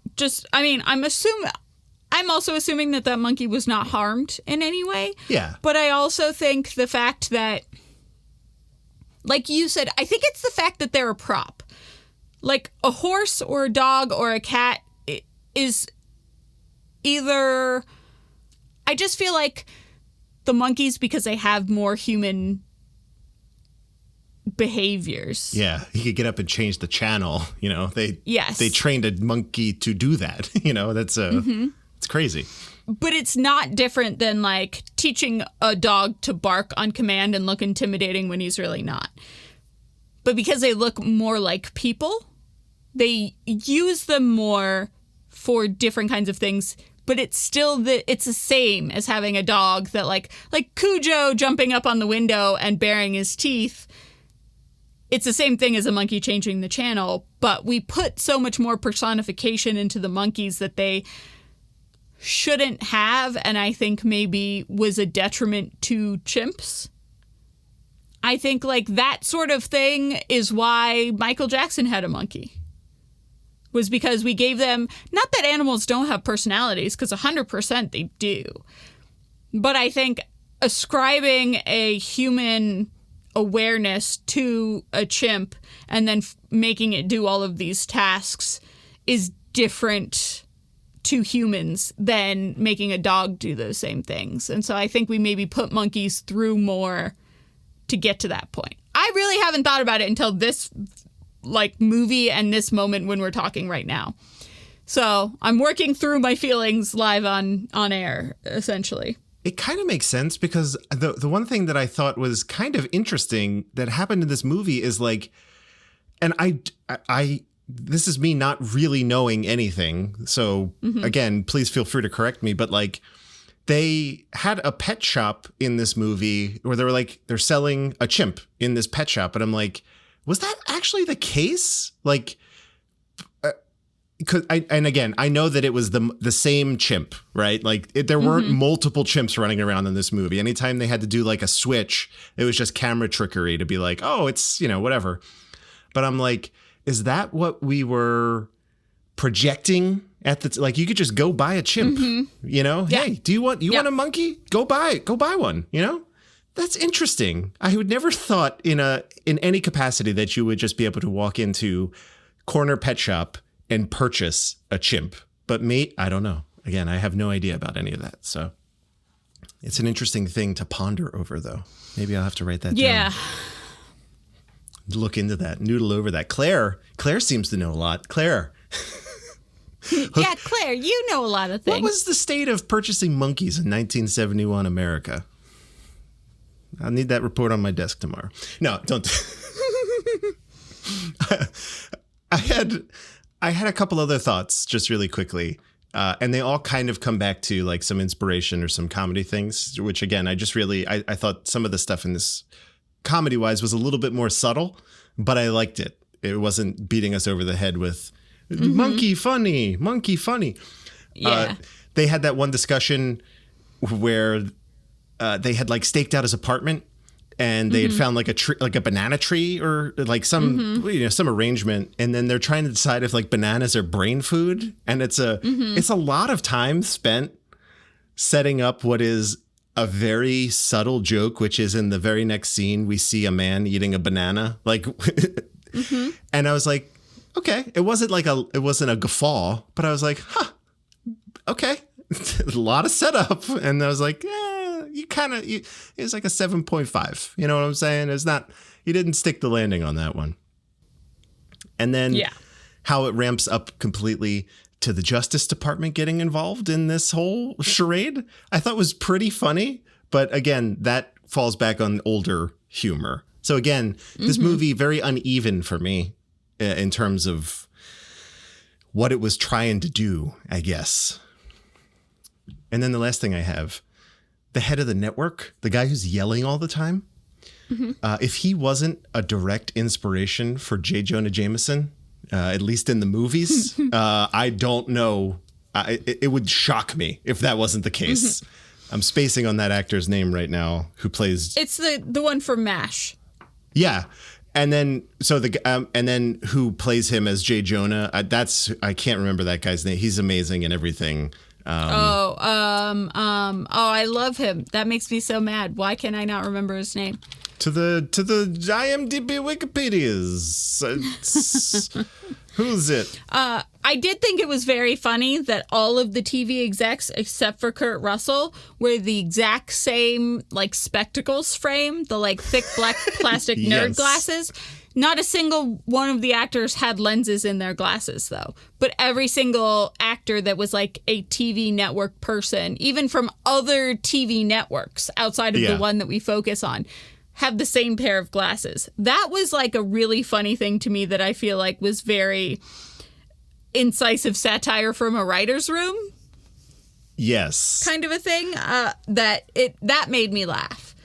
I'm also assuming that monkey was not harmed in any way. Yeah. But I also think the fact that, like you said, I think it's the fact that they're a prop. Like a horse or a dog or a cat is either, I just feel like the monkeys, because they have more human behaviors. Yeah, he could get up and change the channel. They trained a monkey to do that. That's it's crazy. But it's not different than like teaching a dog to bark on command and look intimidating when he's really not. But because they look more like people, they use them more for different kinds of things. But it's still it's the same as having a dog that like Cujo jumping up on the window and baring his teeth. It's the same thing as a monkey changing the channel, but we put so much more personification into the monkeys that they shouldn't have, and I think maybe was a detriment to chimps. I think like that sort of thing is why Michael Jackson had a monkey. Was because we gave them, not that animals don't have personalities, because 100% they do. But I think ascribing a human awareness to a chimp and then making it do all of these tasks is different to humans than making a dog do those same things. And so I think we maybe put monkeys through more to get to that point. I really haven't thought about it until this movie and this moment when we're talking right now. So I'm working through my feelings live on air, essentially. It kind of makes sense because the one thing that I thought was kind of interesting that happened in this movie is like, and I this is me not really knowing anything. So again, please feel free to correct me. But like, they had a pet shop in this movie where they're selling a chimp in this pet shop. And I'm like, was that actually the case? Like, I know that it was the same chimp, right? Like there weren't multiple chimps running around in this movie. Anytime they had to do like a switch, it was just camera trickery to be like, oh, it's, whatever. But I'm like, is that what we were projecting at the like? You could just go buy a chimp, Yeah. Hey, do you want a monkey? Go buy one, That's interesting. I would never thought in any capacity that you would just be able to walk into corner pet shop and purchase a chimp. But me, I don't know. Again, I have no idea about any of that. So it's an interesting thing to ponder over, though. Maybe I'll have to write that down. Yeah. Look into that, noodle over that. Claire seems to know a lot. Claire. Yeah, Claire, you know a lot of things. What was the state of purchasing monkeys in 1971 America? I'll need that report on my desk tomorrow. No, don't. I had a couple other thoughts just really quickly, and they all kind of come back to like some inspiration or some comedy things, which again, I thought some of the stuff in this comedy-wise was a little bit more subtle, but I liked it. It wasn't beating us over the head with monkey funny. Yeah. They had that one discussion where they had like staked out his apartment and they had found like a tree, like a banana tree or like some, some arrangement. And then they're trying to decide if like bananas are brain food. And it's a lot of time spent setting up what is a very subtle joke, which is in the very next scene, we see a man eating a banana. Like, and I was like, okay, it wasn't a guffaw, but I was like, okay, a lot of setup. And I was like, it's like a 7.5. You know what I'm saying? It's not, you didn't stick the landing on that one. And then how it ramps up completely to the Justice Department getting involved in this whole charade, I thought was pretty funny. But again, that falls back on older humor. So again, this movie, very uneven for me in terms of what it was trying to do, I guess. And then the last thing I have, the head of the network, the guy who's yelling all the time, if he wasn't a direct inspiration for J. Jonah Jameson, at least in the movies, I don't know. It would shock me if that wasn't the case. I'm spacing on that actor's name right now who plays. It's the one from MASH. Yeah. And then and then who plays him as J. Jonah? I can't remember that guy's name. He's amazing in everything. I love him. That makes me so mad. Why can I not remember his name? To the IMDb Wikipedias. Who's it? I did think it was very funny that all of the TV execs, except for Kurt Russell, were the exact same, like, spectacles frame, the, like, thick black plastic nerd Yes. glasses. Not a single one of the actors had lenses in their glasses, though. But every single actor that was, like, a TV network person, even from other TV networks outside of the one that we focus on, have the same pair of glasses. That was, like, a really funny thing to me that I feel like was very incisive satire from a writer's room Yes. kind of a thing. That made me laugh.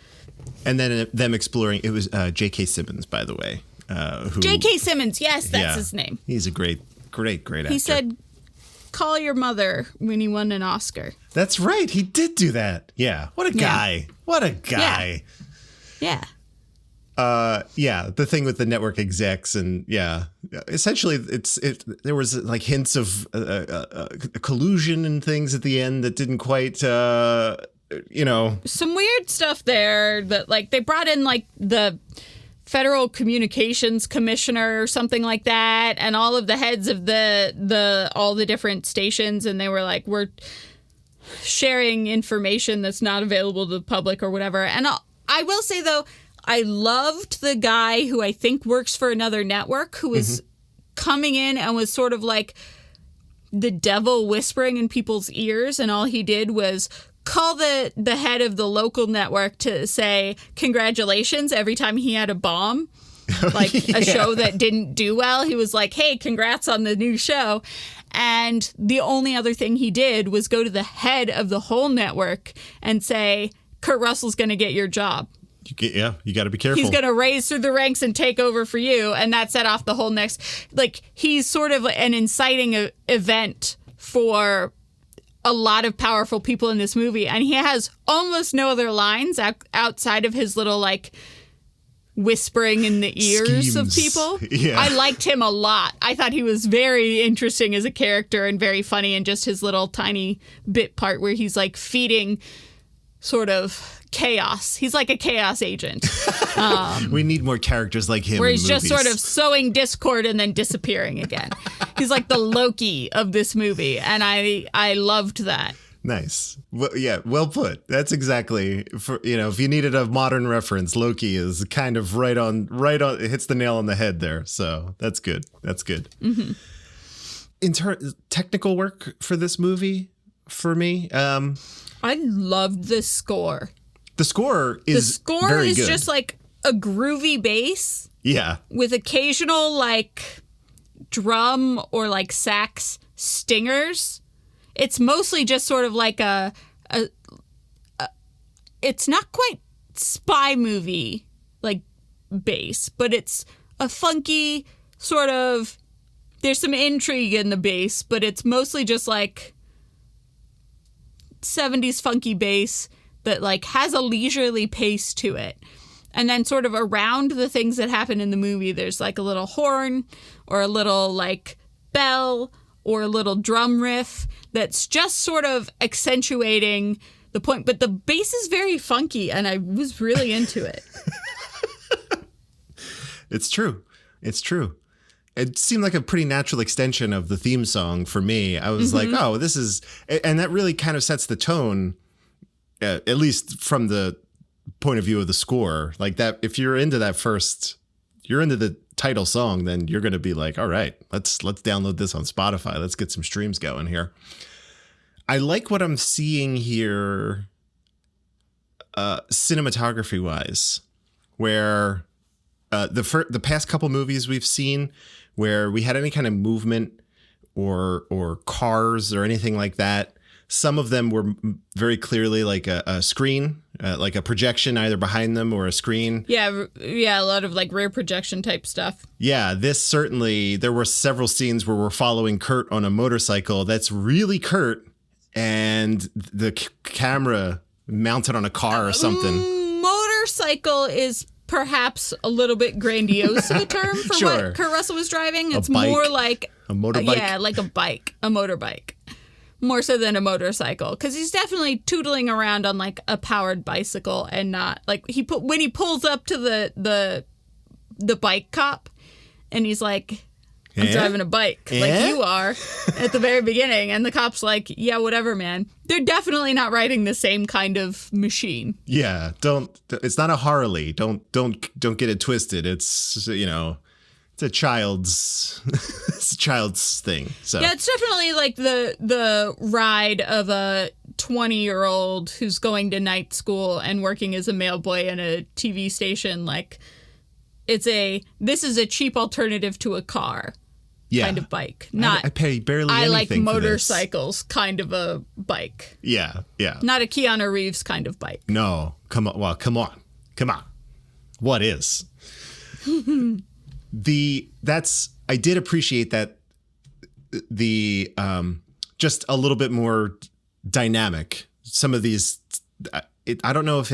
And then them exploring, it was J.K. Simmons, by the way. J.K. Simmons, yes, that's his name. He's a great actor. He said, call your mother when he won an Oscar. That's right. He did do that. Yeah. What a guy. What a guy. Yeah. The thing with the network execs and essentially there was like hints of collusion and things at the end that didn't quite, some weird stuff there that like they brought in like the Federal Communications Commissioner or something like that, and all of the heads of all the different stations, and they were like, we're sharing information that's not available to the public or whatever. And I will say though, I loved the guy who I think works for another network who was coming in and was sort of like the devil whispering in people's ears, and all he did was call the head of the local network to say congratulations every time he had a bomb, like a show that didn't do well. He was like, hey, congrats on the new show. And the only other thing he did was go to the head of the whole network and say, Kurt Russell's going to get your job. You got to be careful. He's going to raise through the ranks and take over for you. And that set off the whole next, like, he's sort of an inciting event for a lot of powerful people in this movie. And he has almost no other lines outside of his little, like, whispering in the ears of people. Yeah. I liked him a lot. I thought he was very interesting as a character and very funny, and just his little tiny bit part where he's, like, feeding sort of chaos. He's like a chaos agent. We need more characters like him. Where in he's just movies. sort of sowing discord and then disappearing again. He's like the Loki of this movie, and I loved that. Nice. Well put. That's exactly if you needed a modern reference, Loki is kind of right on. It hits the nail on the head there. So that's good. Mm-hmm. In technical work for this movie, for me, I loved the score. The score is very good. Just like a groovy bass. Yeah. With occasional like drum or like sax stingers. It's mostly just sort of like a it's not quite spy movie like bass, but it's a funky sort of, there's some intrigue in the bass, but it's mostly just like 70s funky bass that like has a leisurely pace to it. And then sort of around the things that happen in the movie, there's like a little horn or a little like bell or a little drum riff that's just sort of accentuating the point. But the bass is very funky, and I was really into it. It's true. It seemed like a pretty natural extension of the theme song for me. I was like, oh, this is, and that really kind of sets the tone, at least from the point of view of the score. Like that, if you're into you're into the title song, then you're going to be like, all right, let's download this on Spotify. Let's get some streams going here. I like what I'm seeing here, cinematography wise, where the past couple movies we've seen where we had any kind of movement or cars or anything like that, some of them were very clearly like a screen, like a projection either behind them or a screen. Yeah, a lot of like rear projection type stuff. Yeah, this certainly, there were several scenes where we're following Kurt on a motorcycle. That's really Kurt, and the camera mounted on a car or something. Motorcycle is perhaps a little bit grandiose of a term for what Kurt Russell was driving. It's more like a motorbike. Yeah, like a bike, a motorbike. more so than a motorcycle, because he's definitely tootling around on like a powered bicycle and not like when he pulls up to the bike cop and he's like, I'm driving a bike like you are at the very beginning. And the cop's like, yeah, whatever, man. They're definitely not riding the same kind of machine. Yeah. It's not a Harley. Don't get it twisted. It's, it's a child's thing. So yeah, it's definitely like the ride of a 20-year-old who's going to night school and working as a mailboy in a TV station. Like this is a cheap alternative to a car. Yeah. Kind of bike. Not I pay barely I anything like for motorcycles kind of a bike. Yeah. Not a Keanu Reeves kind of bike. No. Come on. Well, come on. What is? I did appreciate that the just a little bit more dynamic. Some of these I don't know if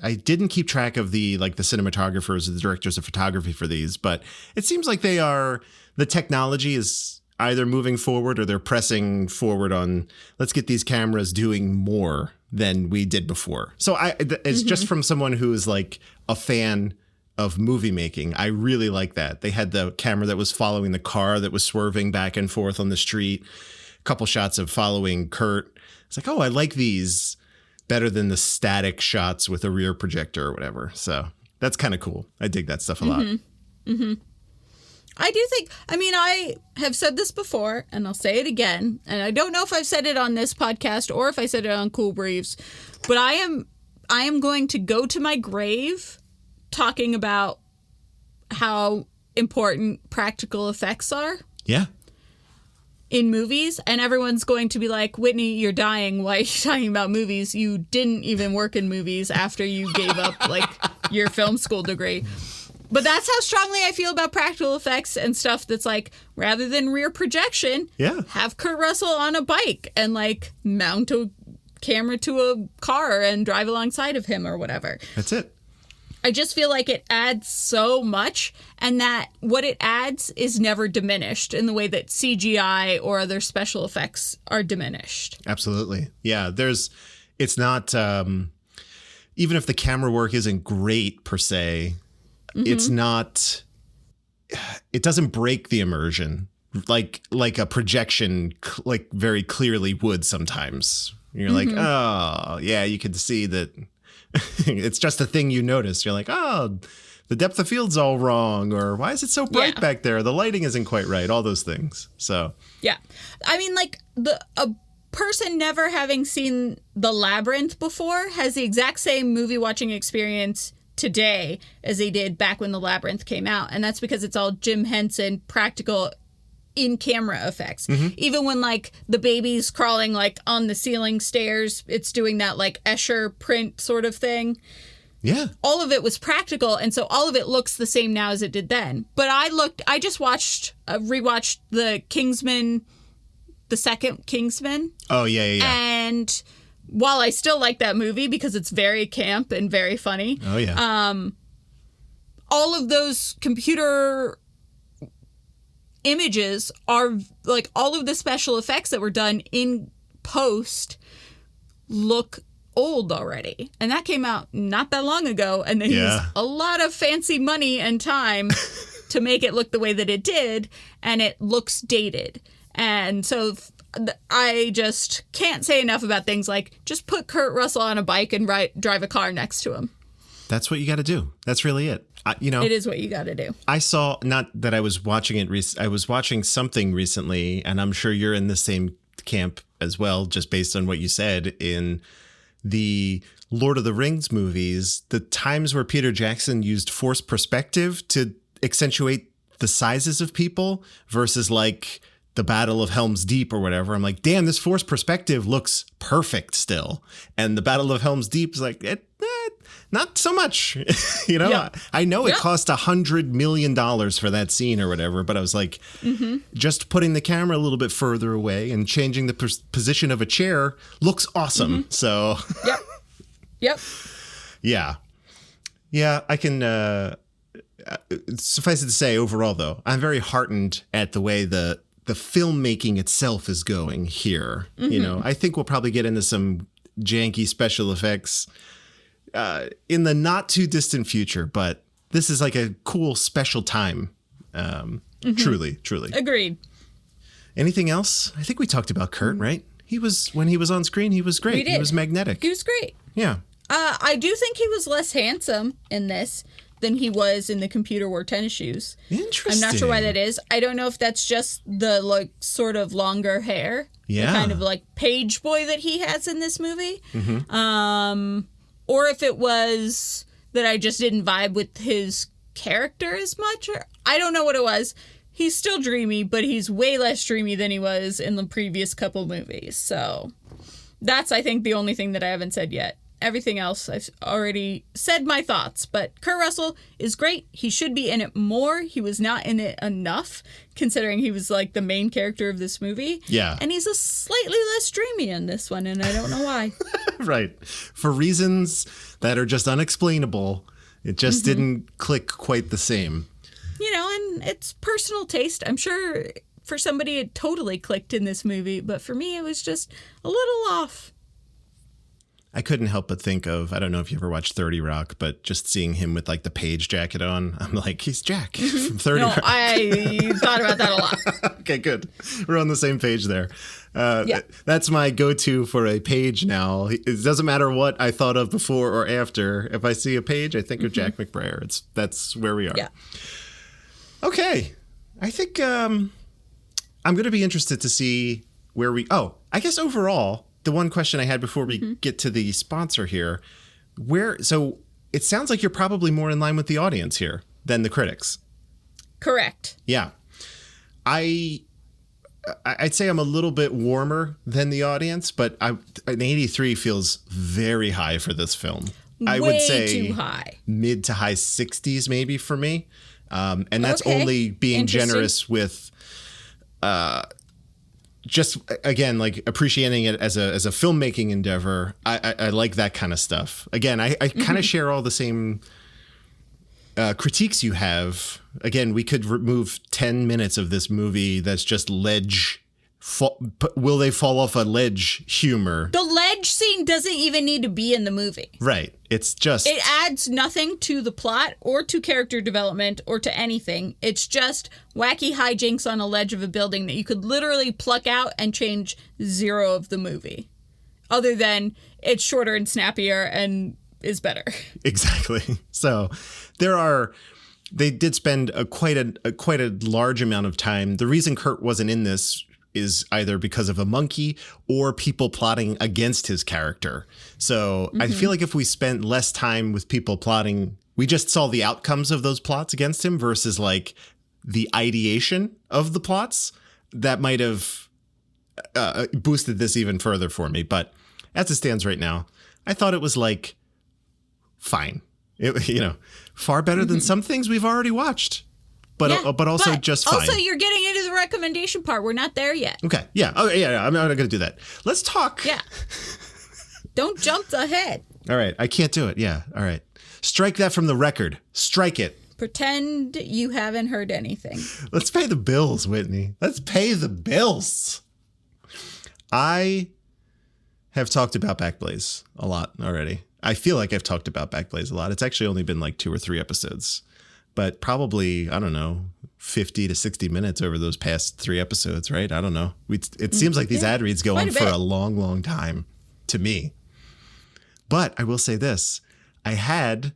I didn't keep track of the cinematographers or the directors of photography for these, but it seems like the technology is either moving forward or they're pressing forward on, let's get these cameras doing more than we did before. So it's just from someone who is like a fan of movie making. I really like that. They had the camera that was following the car that was swerving back and forth on the street. A couple shots of following Kurt. It's like, oh, I like these better than the static shots with a rear projector or whatever. So that's kind of cool. I dig that stuff a lot. I do think, I have said this before, and I'll say it again, and I don't know if I've said it on this podcast or if I said it on Cool Briefs, but I am going to go to my grave talking about how important practical effects are. Yeah. In movies, and everyone's going to be like, Whitney, you're dying. Why are you talking about movies? You didn't even work in movies after you gave up like your film school degree. But that's how strongly I feel about practical effects and stuff that's like, rather than rear projection, have Kurt Russell on a bike and like mount a camera to a car and drive alongside of him or whatever. That's it. I just feel like it adds so much, and that what it adds is never diminished in the way that CGI or other special effects are diminished. Absolutely. Yeah, it's not, even if the camera work isn't great per se, it's not, it doesn't break the immersion like a projection like very clearly would sometimes. You're like, oh, yeah, you can see that. It's just a thing you notice. You're like, oh, the depth of field's all wrong, or why is it so bright back there? The lighting isn't quite right. All those things. So yeah, like a person never having seen The Labyrinth before has the exact same movie watching experience today as they did back when The Labyrinth came out, and that's because it's all Jim Henson practical in-camera effects. Even when like the baby's crawling like on the ceiling stairs, it's doing that like Escher print sort of thing. Yeah. All of it was practical, and so all of it looks the same now as it did then. But I just rewatched the second Kingsman. Oh, yeah. And while I still like that movie because it's very camp and very funny. Oh, yeah. All of those computer images are like all of the special effects that were done in post look old already, and that came out not that long ago, and they used a lot of fancy money and time to make it look the way that it did, and it looks dated. And so I just can't say enough about things like just put Kurt Russell on a bike and drive a car next to him. That's what you got to do. That's really it. It is what you got to do. I saw, not that I was watching it, I was watching something recently, and I'm sure you're in the same camp as well, just based on what you said. In the Lord of the Rings movies, the times where Peter Jackson used forced perspective to accentuate the sizes of people versus like the Battle of Helm's Deep or whatever, I'm like, damn, this forced perspective looks perfect still. And the Battle of Helm's Deep is like, not so much. I know it cost $100 million for that scene or whatever, but I was like, just putting the camera a little bit further away and changing the position of a chair looks awesome. So Yep. Yeah, I can suffice it to say, overall, though, I'm very heartened at the way the the filmmaking itself is going here. You know, I think we'll probably get into some janky special effects in the not too distant future, but this is like a cool special time. Truly. Agreed. Anything else? I think we talked about Kurt, right? When he was on screen, he was great. He was magnetic. He was great. Yeah. I do think he was less handsome in this than he was in the Computer Wore Tennis Shoes. Interesting. I'm not sure why that is. I don't know if that's just the like sort of longer hair. Yeah. The kind of like page boy that he has in this movie. Or if it was that I just didn't vibe with his character as much. Or, I don't know what it was. He's still dreamy, but he's way less dreamy than he was in the previous couple movies. So that's, I think, the only thing that I haven't said yet. Everything else, I've already said my thoughts. But Kurt Russell is great. He should be in it more. He was not in it enough, considering he was like the main character of this movie. Yeah. And he's a slightly less dreamy in this one, and I don't know why. Right. For reasons that are just unexplainable, it just didn't click quite the same. You know, and it's personal taste. I'm sure for somebody it totally clicked in this movie, but for me it was just a little off. I couldn't help but think of, I don't know if you ever watched 30 Rock, but just seeing him with like the Page jacket on, I'm like, he's Jack from 30 Rock. I thought about that a lot. Okay, good. We're on the same page there. Yeah. That's my go-to for a Page now. It doesn't matter what I thought of before or after. If I see a Page, I think of Jack McBrayer. That's where we are. Yeah. Okay. I think I'm going to be interested to see where I guess overall, the one question I had before we get to the sponsor here, so it sounds like you're probably more in line with the audience here than the critics. Correct. Yeah. I'd say I'm a little bit warmer than the audience, but an 83 feels very high for this film. I would say too high. Mid to high 60s maybe for me. And that's Okay. only being generous with just, again, like appreciating it as a filmmaking endeavor. I like that kind of stuff. Again, I kind of share all the same critiques you have. Again, we could remove 10 minutes of this movie that's just ledge. Will they fall off a ledge humor? The ledge scene doesn't even need to be in the movie. Right. It's just... It adds nothing to the plot or to character development or to anything. It's just wacky hijinks on a ledge of a building that you could literally pluck out and change zero of the movie. Other than it's shorter and snappier and is better. Exactly. So they did spend quite a large amount of time. The reason Kurt wasn't in this is either because of a monkey or people plotting against his character. So I feel like if we spent less time with people plotting, we just saw the outcomes of those plots against him versus like the ideation of the plots, that might have boosted this even further for me. But as it stands right now, I thought it was like fine. Far better than some things we've already watched. But also just fine. Also, you're getting into the recommendation part. We're not there yet. Okay. Yeah. Oh, yeah. I'm not going to do that. Let's talk. Yeah. Don't jump ahead. All right. I can't do it. Yeah. All right. Strike that from the record. Strike it. Pretend you haven't heard anything. Let's pay the bills, Whitney. Let's pay the bills. I have talked about Backblaze a lot already. I feel like I've talked about Backblaze a lot. It's actually only been like 2 or 3 episodes. But probably, I don't know, 50 to 60 minutes over those past 3 episodes, right? I don't know. It seems like these ad reads go on for a long, long time to me. But I will say this. I had,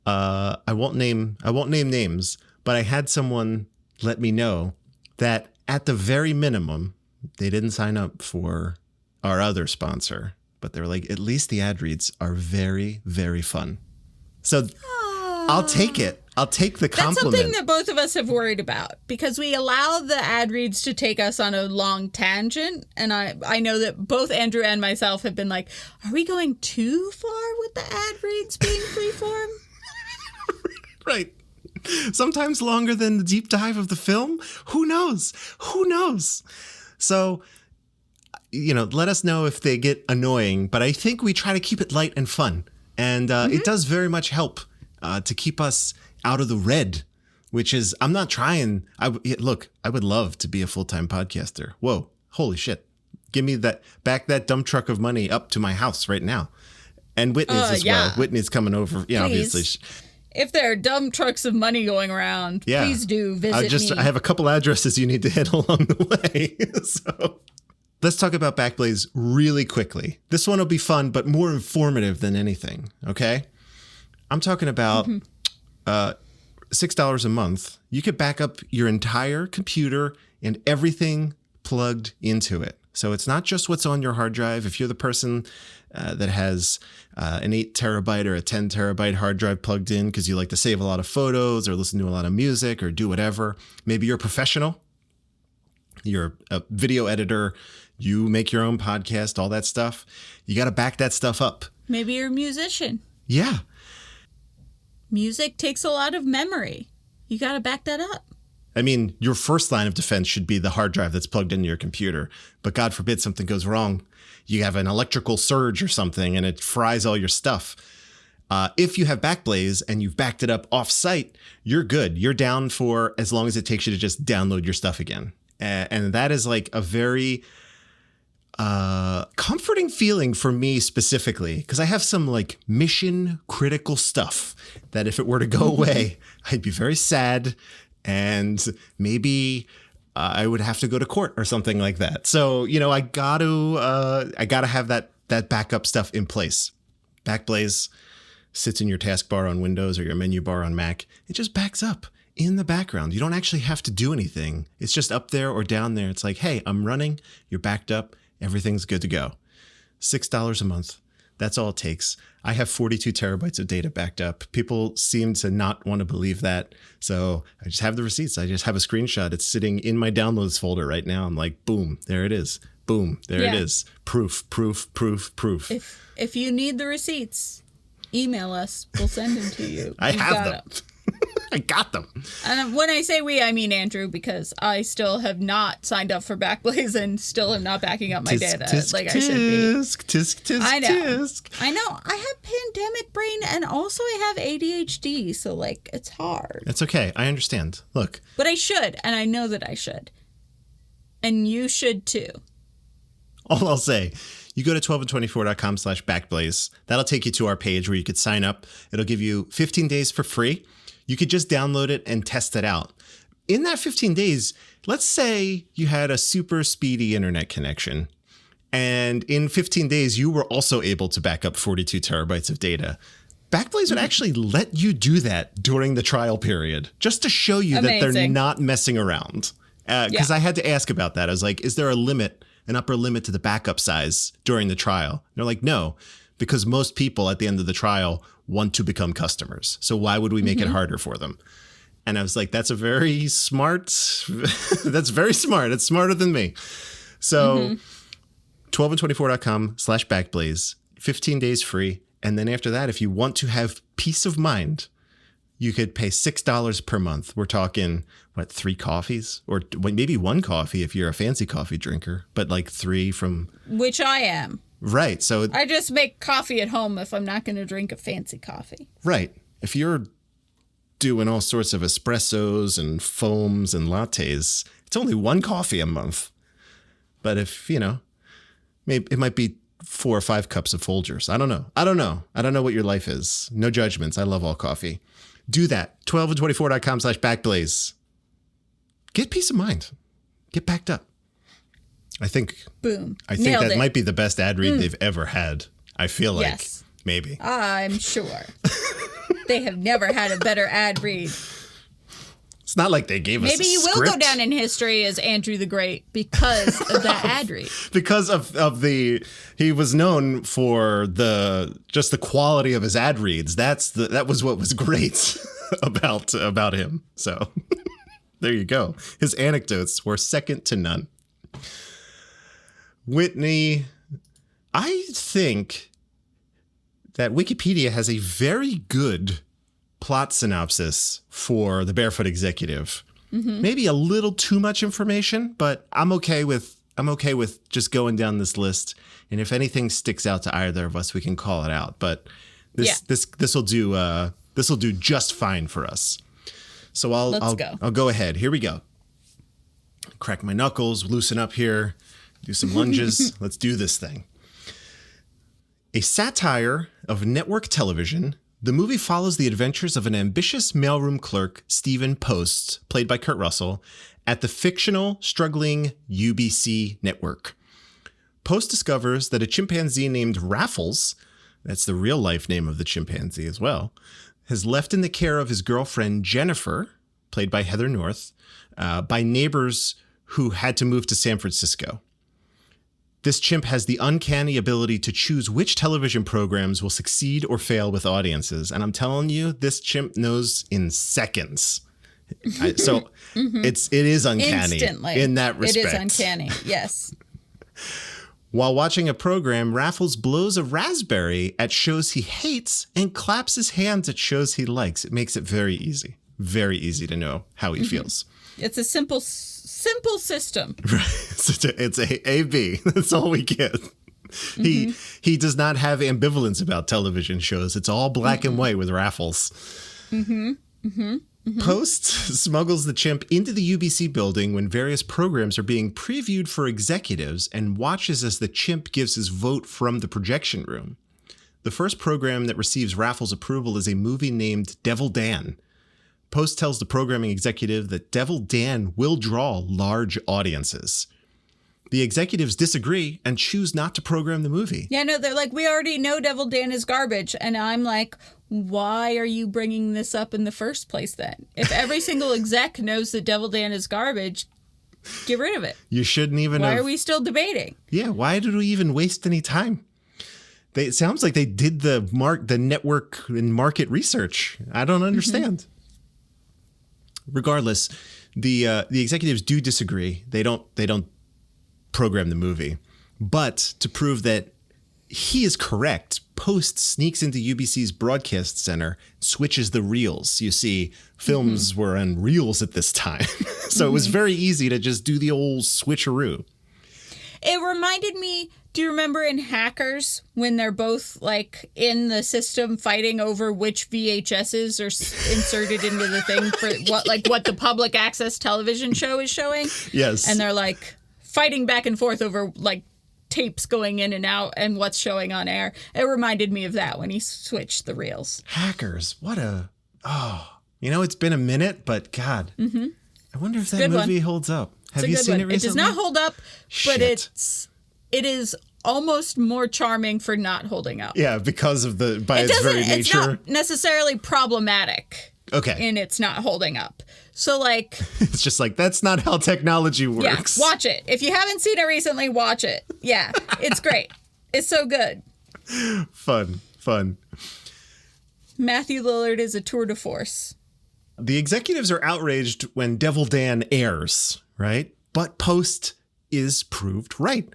I won't name names, but I had someone let me know that at the very minimum, they didn't sign up for our other sponsor. But they were like, at least the ad reads are very, very fun. So I'll take it. I'll take the compliment. That's something that both of us have worried about because we allow the ad reads to take us on a long tangent. And I know that both Andrew and myself have been like, are we going too far with the ad reads being freeform? Right. Sometimes longer than the deep dive of the film. Who knows? Who knows? So, let us know if they get annoying. But I think we try to keep it light and fun. And it does very much help to keep us out of the red which is, I'm not trying. Look, I would love to be a full-time podcaster. Whoa, holy shit. Give me back that dump truck of money up to my house right now. And Whitney's as well. Whitney's coming over. Yeah, obviously. If there are dump trucks of money going around, please do visit me. I have a couple addresses you need to hit along the way. So let's talk about Backblaze really quickly. This one will be fun, but more informative than anything. Okay. I'm talking about $6 a month. You could back up your entire computer and everything plugged into it. So it's not just what's on your hard drive. If you're the person that has an 8 terabyte or a 10 terabyte hard drive plugged in because you like to save a lot of photos or listen to a lot of music or do whatever, maybe you're a professional, you're a video editor, you make your own podcast, all that stuff. You got to back that stuff up. Maybe you're a musician. Yeah. Music takes a lot of memory. You got to back that up. I mean, your first line of defense should be the hard drive that's plugged into your computer. But God forbid something goes wrong. You have an electrical surge or something and it fries all your stuff. If you have Backblaze and you've backed it up off-site, you're good. You're down for as long as it takes you to just download your stuff again. And that is like a very comforting feeling for me specifically, because I have some like mission critical stuff that if it were to go away, I'd be very sad. And maybe I would have to go to court or something like that. So, I got to have that backup stuff in place. Backblaze sits in your taskbar on Windows or your menu bar on Mac. It just backs up in the background. You don't actually have to do anything. It's just up there or down there. It's like, hey, I'm running. You're backed up. Everything's good to go. $6 a month. That's all it takes. I have 42 terabytes of data backed up. People seem to not want to believe that. So I just have the receipts. I just have a screenshot. It's sitting in my downloads folder right now. I'm like, boom, there it is. Boom, there it is. Proof, proof, proof, proof. If you need the receipts, email us. We'll send them to you. I have them. I got them. And when I say we, I mean Andrew, because I still have not signed up for Backblaze and still am not backing up my data like I should be. I know. I have pandemic brain and also I have ADHD, so like it's hard. It's okay. I understand. Look. But I should, and I know that I should. And you should too. All I'll say, you go to 12and24.com/Backblaze. That'll take you to our page where you could sign up. It'll give you 15 days for free. You could just download it and test it out. In that 15 days, let's say you had a super speedy internet connection. And in 15 days, you were also able to back up 42 terabytes of data. Backblaze would actually let you do that during the trial period, just to show you that they're not messing around. Because I had to ask about that. I was like, is there a limit, an upper limit to the backup size during the trial? And they're like, no, because most people at the end of the trial want to become customers. So why would we make it harder for them? And I was like, that's a very smart, that's very smart. It's smarter than me. So 12and24.com/Backblaze, 15 days free. And then after that, if you want to have peace of mind, you could pay $6 per month. We're talking, 3 coffees? Or maybe 1 coffee if you're a fancy coffee drinker, but like 3 from... Which I am. Right. So I just make coffee at home if I'm not going to drink a fancy coffee. Right. If you're doing all sorts of espressos and foams and lattes, it's only 1 coffee a month. But if, maybe it might be 4 or 5 cups of Folgers. I don't know. I don't know what your life is. No judgments. I love all coffee. Do that. 12and24.com/Backblaze. Get peace of mind. Get backed up. I think that might be the best ad read they've ever had. I feel like. Yes. Maybe. I'm sure. They have never had a better ad read. It's not like they gave us a script. Maybe you will go down in history as Andrew the Great because of that ad read. Because of he was known for just the quality of his ad reads. That was what was great about him. So there you go. His anecdotes were second to none. Whitney, I think that Wikipedia has a very good plot synopsis for the Barefoot Executive. Maybe a little too much information, but I'm okay with just going down this list. And if anything sticks out to either of us, we can call it out. But this will do just fine for us. So I'll go. I'll go ahead. Here we go. Crack my knuckles, loosen up here, do some lunges. Let's do this thing. A satire of network television, the movie follows the adventures of an ambitious mailroom clerk, Stephen Post, played by Kurt Russell, at the fictional, struggling UBC network. Post discovers that a chimpanzee named Raffles, that's the real life name of the chimpanzee as well, has left in the care of his girlfriend Jennifer, played by Heather North, by neighbors who had to move to San Francisco. This chimp has the uncanny ability to choose which television programs will succeed or fail with audiences. And I'm telling you, this chimp knows in seconds. It is uncanny. Instantly. In that respect. It is uncanny, yes. While watching a program, Raffles blows a raspberry at shows he hates and claps his hands at shows he likes. It makes it very easy to know how he feels. It's a simple system. It's a B. That's all we get. He does not have ambivalence about television shows. It's all black and white with Raffles. Post smuggles the chimp into the UBC building when various programs are being previewed for executives and watches as the chimp gives his vote from the projection room. The first program that receives Raffles' approval is a movie named Devil Dan. Post tells the programming executive that Devil Dan will draw large audiences. The executives disagree and choose not to program the movie. Yeah, no, they're like, we already know Devil Dan is garbage. And I'm like, why are you bringing this up in the first place then? If every single exec knows that Devil Dan is garbage, get rid of it. You shouldn't even Why are we still debating? Yeah, why did we even waste any time? It sounds like they did the network and market research. I don't understand. Regardless, the executives do disagree. They don't program the movie. But to prove that he is correct, Post sneaks into UBC's broadcast center, switches the reels. You see, films were on reels at this time. So it was very easy to just do the old switcheroo. It reminded me, do you remember in Hackers when they're both like in the system fighting over which VHSs are inserted into the thing for what the public access television show is showing? Yes. And they're like fighting back and forth over like tapes going in and out and what's showing on air. It reminded me of that when he switched the reels. Hackers. It's been a minute, but God, I wonder if that movie holds up. Have you seen it recently? It does not hold up, but Shit. it is almost more charming for not holding up. Yeah, because of by its very nature. It's not necessarily problematic. Okay. And it's not holding up. So like it's just like, that's not how technology works. Yeah, watch it. If you haven't seen it recently, watch it. Yeah, it's great. It's so good. Fun. Matthew Lillard is a tour de force. The executives are outraged when Devil Dan airs, right? But Post is proved right.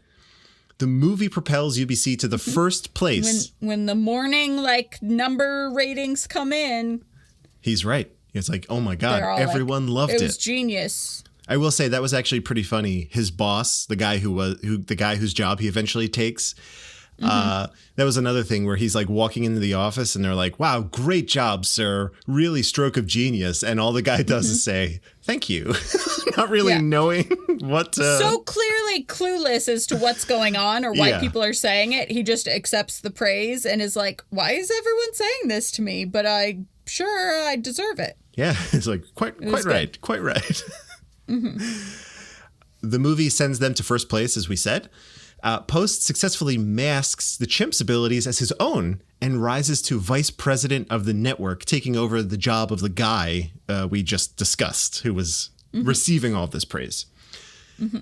The movie propels UBC to the first place. When the morning number ratings come in, he's right. It's like, oh my God, everyone loved it. It was genius. I will say that was actually pretty funny. His boss, the guy whose job he eventually takes, that was another thing where he's like walking into the office and they're like, wow, great job, sir. Really stroke of genius. And all the guy does is say, thank you. Not really knowing what. So clearly clueless as to what's going on or why people are saying it. He just accepts the praise and is like, why is everyone saying this to me? But I deserve it. Yeah, it's like quite right. The movie sends them to first place, as we said. Post successfully masks the chimp's abilities as his own and rises to vice president of the network, taking over the job of the guy we just discussed, who was receiving all of this praise.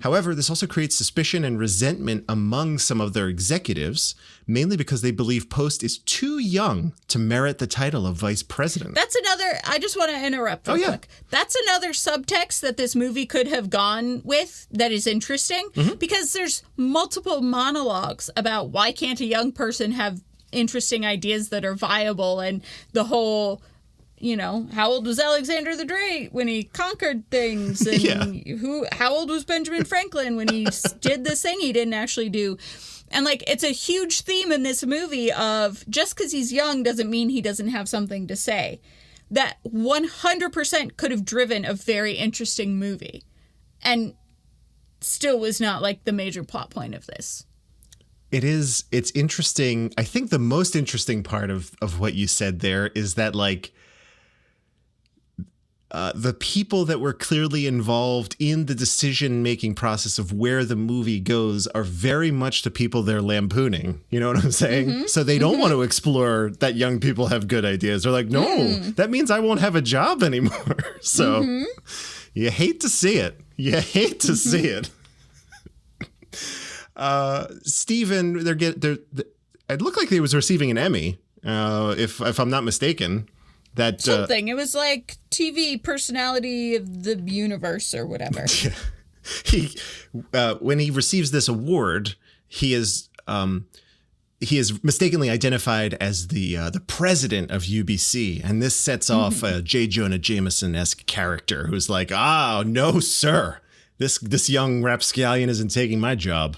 However, this also creates suspicion and resentment among some of their executives, mainly because they believe Post is too young to merit the title of vice president. That's another, I just want to interrupt real quick. That's another subtext that this movie could have gone with that is interesting, because there's multiple monologues about why can't a young person have interesting ideas that are viable, and the whole... how old was Alexander the Great when he conquered things? And how old was Benjamin Franklin when he did this thing he didn't actually do? And it's a huge theme in this movie of just because he's young doesn't mean he doesn't have something to say. that 100% could have driven a very interesting movie and still was not like the major plot point of this. It's interesting. I think the most interesting part of what you said there is that like the people that were clearly involved in the decision-making process of where the movie goes are very much the people they're lampooning. You know what I'm saying? Mm-hmm. So they don't want to explore that young people have good ideas. They're like, no, that means I won't have a job anymore. So you hate to see it. You hate to see it. Steven, it looked like he was receiving an Emmy, if I'm not mistaken. That something. It was like TV personality of the universe or whatever. He when he receives this award, he is mistakenly identified as the president of UBC, and this sets off a J. Jonah Jameson-esque character who's like, no, sir, this young rapscallion isn't taking my job.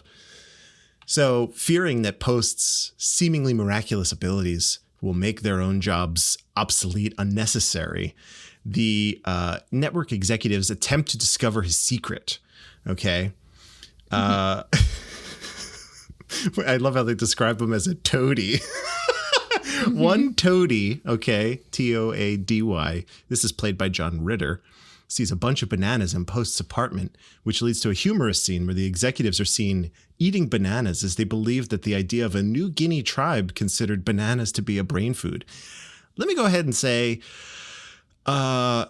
So, fearing that Post's seemingly miraculous abilities will make their own jobs obsolete, unnecessary, the network executives attempt to discover his secret. Okay. I love how they describe him as a toady. One toady, okay, Toady. This is played by John Ritter. Sees a bunch of bananas in Post's apartment, which leads to a humorous scene where the executives are seen eating bananas as they believe that the idea of a New Guinea tribe considered bananas to be a brain food. Let me go ahead and say, there's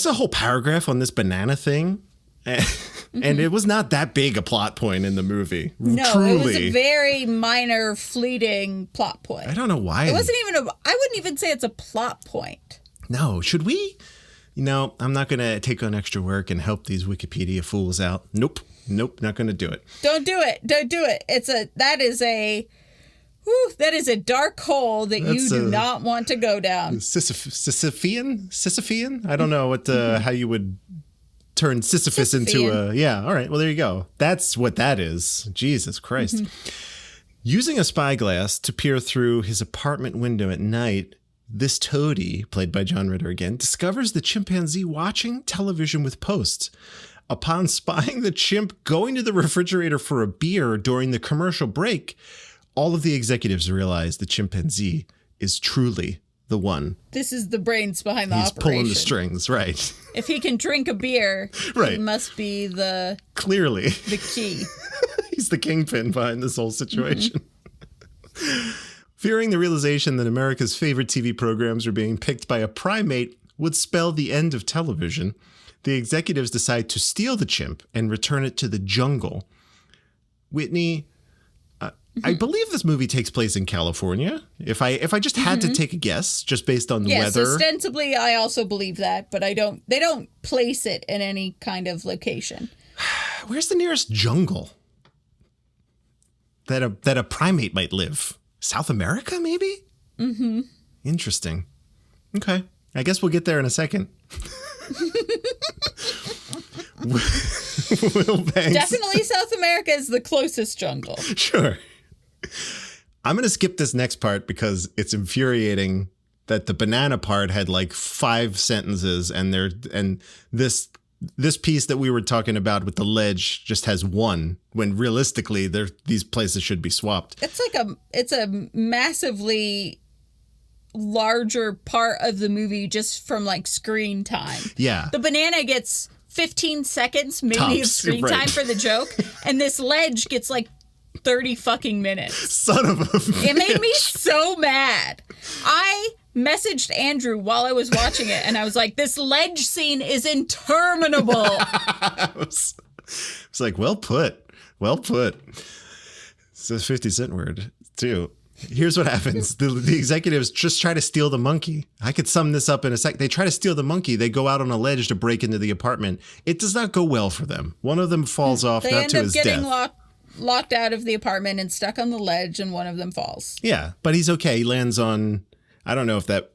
a whole paragraph on this banana thing, and it was not that big a plot point in the movie. No, Truly. It was a very minor, fleeting plot point. I don't know why. It wasn't even I wouldn't even say it's a plot point. No, should we? No, I'm not going to take on extra work and help these Wikipedia fools out. Nope, not going to do it. Don't do it. That is a dark hole that you do not want to go down. Sisyphean? I don't know what how you would turn Sisyphus into a... Yeah, all right, well, there you go. That's what that is. Jesus Christ. Using a spyglass to peer through his apartment window at night, this toady, played by John Ritter again, discovers the chimpanzee watching television with Post. Upon spying the chimp going to the refrigerator for a beer during the commercial break, all of the executives realize the chimpanzee is truly the one. This is the brains behind the He's operation. pulling the strings, right. If he can drink a beer, right. He must be clearly the key. He's the kingpin behind this whole situation. Fearing the realization that America's favorite TV programs are being picked by a primate would spell the end of television, the executives decide to steal the chimp and return it to the jungle. Whitney, I believe this movie takes place in California. If I just had to take a guess, just based on the weather. Yes, ostensibly, I also believe that, but they don't place it in any kind of location. Where's the nearest jungle that a primate might live? South America, maybe? Mm-hmm. Interesting. Okay. I guess we'll get there in a second. Will Banks. Definitely South America is the closest jungle. Sure. I'm going to skip this next part because it's infuriating that the banana part had like 5 sentences and this piece that we were talking about with the ledge just has 1, when realistically these places should be swapped. It's a massively larger part of the movie just from like screen time. Yeah. The banana gets 15 seconds maybe Tops, of screen time for the joke, and this ledge gets like 30 fucking minutes. Son of a bitch. It made me so mad. I messaged Andrew while I was watching it, and I was like, this ledge scene is interminable. It's like, well put. It's a 50 Cent word, too. Here's what happens. The executives just try to steal the monkey. I could sum this up in a sec. They try to steal the monkey. They go out on a ledge to break into the apartment. It does not go well for them. One of them falls off, not to his death. They end up getting locked out of the apartment and stuck on the ledge, and one of them falls. Yeah, but he's okay. He lands on... I don't know if that,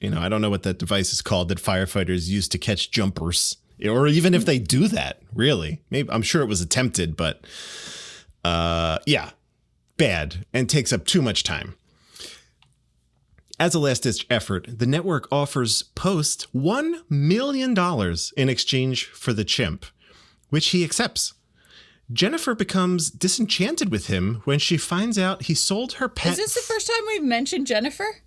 I don't know what that device is called that firefighters use to catch jumpers, or even if they do that, really. Maybe I'm sure it was attempted, but yeah, bad and takes up too much time. As a last-ditch effort, the network offers Post $1 million in exchange for the chimp, which he accepts. Jennifer becomes disenchanted with him when she finds out he sold her pet. Is this the first time we've mentioned Jennifer?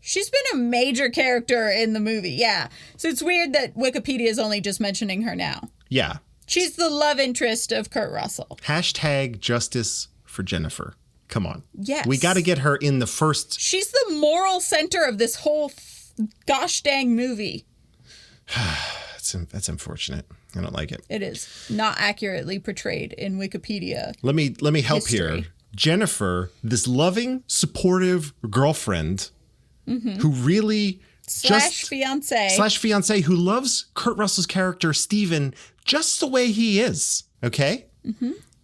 She's been a major character in the movie, yeah. So it's weird that Wikipedia is only just mentioning her now. Yeah. She's the love interest of Kurt Russell. Hashtag justice for Jennifer. Come on. Yes. We got to get her in the first. She's the moral center of this whole gosh dang movie. That's unfortunate. I don't like it. It is not accurately portrayed in Wikipedia. Let me help history. here. Jennifer, this loving, supportive girlfriend who really Slash fiance who loves Kurt Russell's character Steven just the way he is, okay?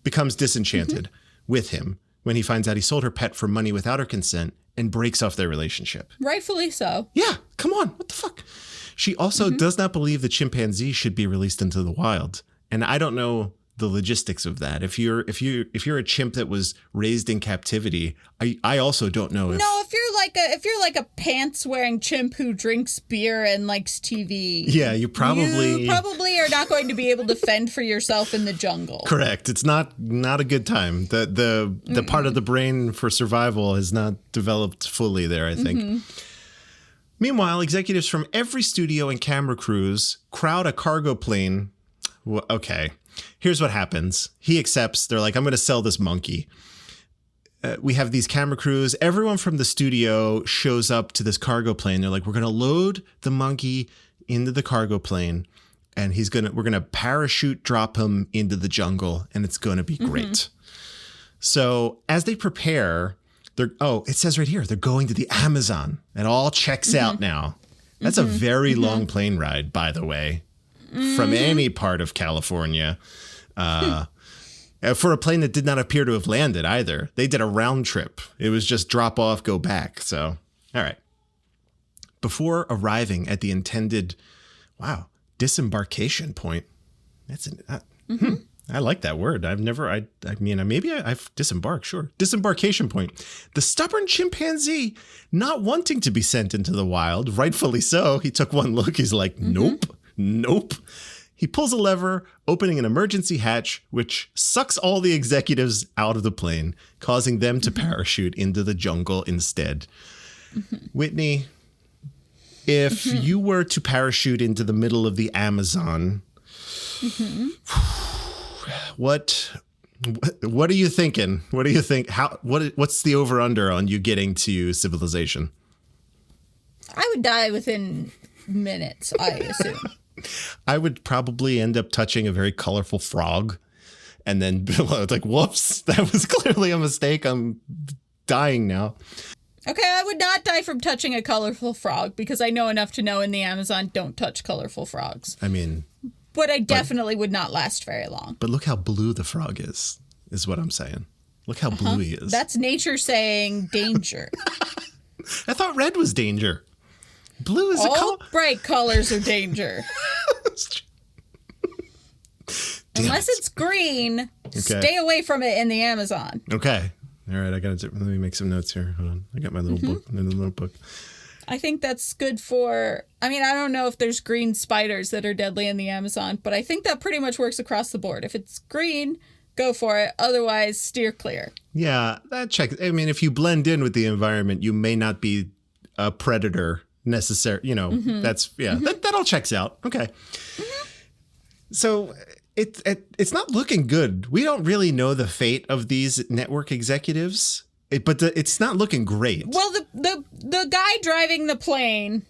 Becomes disenchanted with him when he finds out he sold her pet for money without her consent and breaks off their relationship. Rightfully so. Yeah, come on. What the fuck? She also does not believe the chimpanzee should be released into the wild. And I don't know the logistics of that. If you're a chimp that was raised in captivity, I also don't know if if you're like a pants wearing chimp who drinks beer and likes TV. Yeah, you probably are not going to be able to fend for yourself in the jungle. Correct. It's not a good time. The part of the brain for survival has not developed fully there, I think. Meanwhile, executives from every studio and camera crews crowd a cargo plane. Well, okay, here's what happens. He accepts. They're like, I'm going to sell this monkey. We have these camera crews. Everyone from the studio shows up to this cargo plane. They're like, we're going to load the monkey into the cargo plane, and we're going to parachute drop him into the jungle, and it's going to be great. So as they prepare, it says right here, they're going to the Amazon. It all checks out now. That's a very long plane ride, by the way, from any part of California. For a plane that did not appear to have landed either. They did a round trip. It was just drop off, go back. So, all right. Before arriving at the intended, disembarkation point. I like that word. I've disembarked, sure. Disembarkation point. The stubborn chimpanzee, not wanting to be sent into the wild, rightfully so. He took one look. He's like, nope. He pulls a lever, opening an emergency hatch, which sucks all the executives out of the plane, causing them to parachute into the jungle instead. Whitney, if you were to parachute into the middle of the Amazon, what are you thinking? What do you think? What's the over-under on you getting to civilization? I would die within minutes, I assume. I would probably end up touching a very colorful frog and then like, whoops, that was clearly a mistake. I'm dying now. Okay, I would not die from touching a colorful frog because I know enough to know in the Amazon, don't touch colorful frogs. I mean... But I definitely would not last very long. But look how blue the frog is what I'm saying. Look how blue he is. That's nature saying danger. I thought red was danger. Blue is all a color. Bright colors are danger. Unless it's green, stay away from it in the Amazon. Okay. All right, let me make some notes here. Hold on. I got my little notebook. I think that's good for, I don't know if there's green spiders that are deadly in the Amazon, but I think that pretty much works across the board. If it's green, go for it. Otherwise, steer clear. Yeah, that checks. If you blend in with the environment, you may not be a predator necessarily. That all checks out. Okay. So it's not looking good. We don't really know the fate of these network executives. But it's not looking great. Well, the guy driving the plane,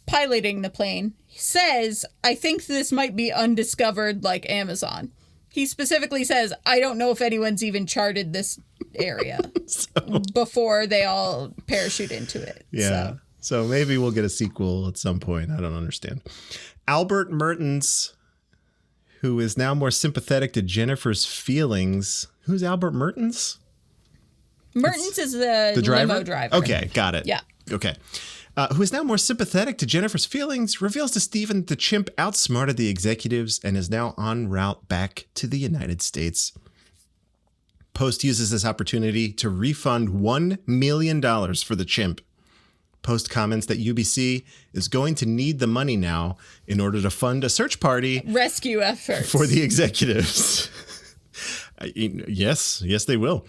piloting the plane, says, I think this might be undiscovered like Amazon. He specifically says, I don't know if anyone's even charted this area before they all parachute into it. Yeah. So maybe we'll get a sequel at some point. I don't understand. Albert Mertens, who is now more sympathetic to Jennifer's feelings. Who's Albert Mertens? Mertens is the limo driver. Okay, got it. Yeah. Okay. Who is now more sympathetic to Jennifer's feelings, reveals to Steven the chimp outsmarted the executives and is now en route back to the United States. Post uses this opportunity to refund $1 million for the chimp, Post comments that UBC is going to need the money now in order to fund a search party Rescue efforts for the executives. Yes, they will.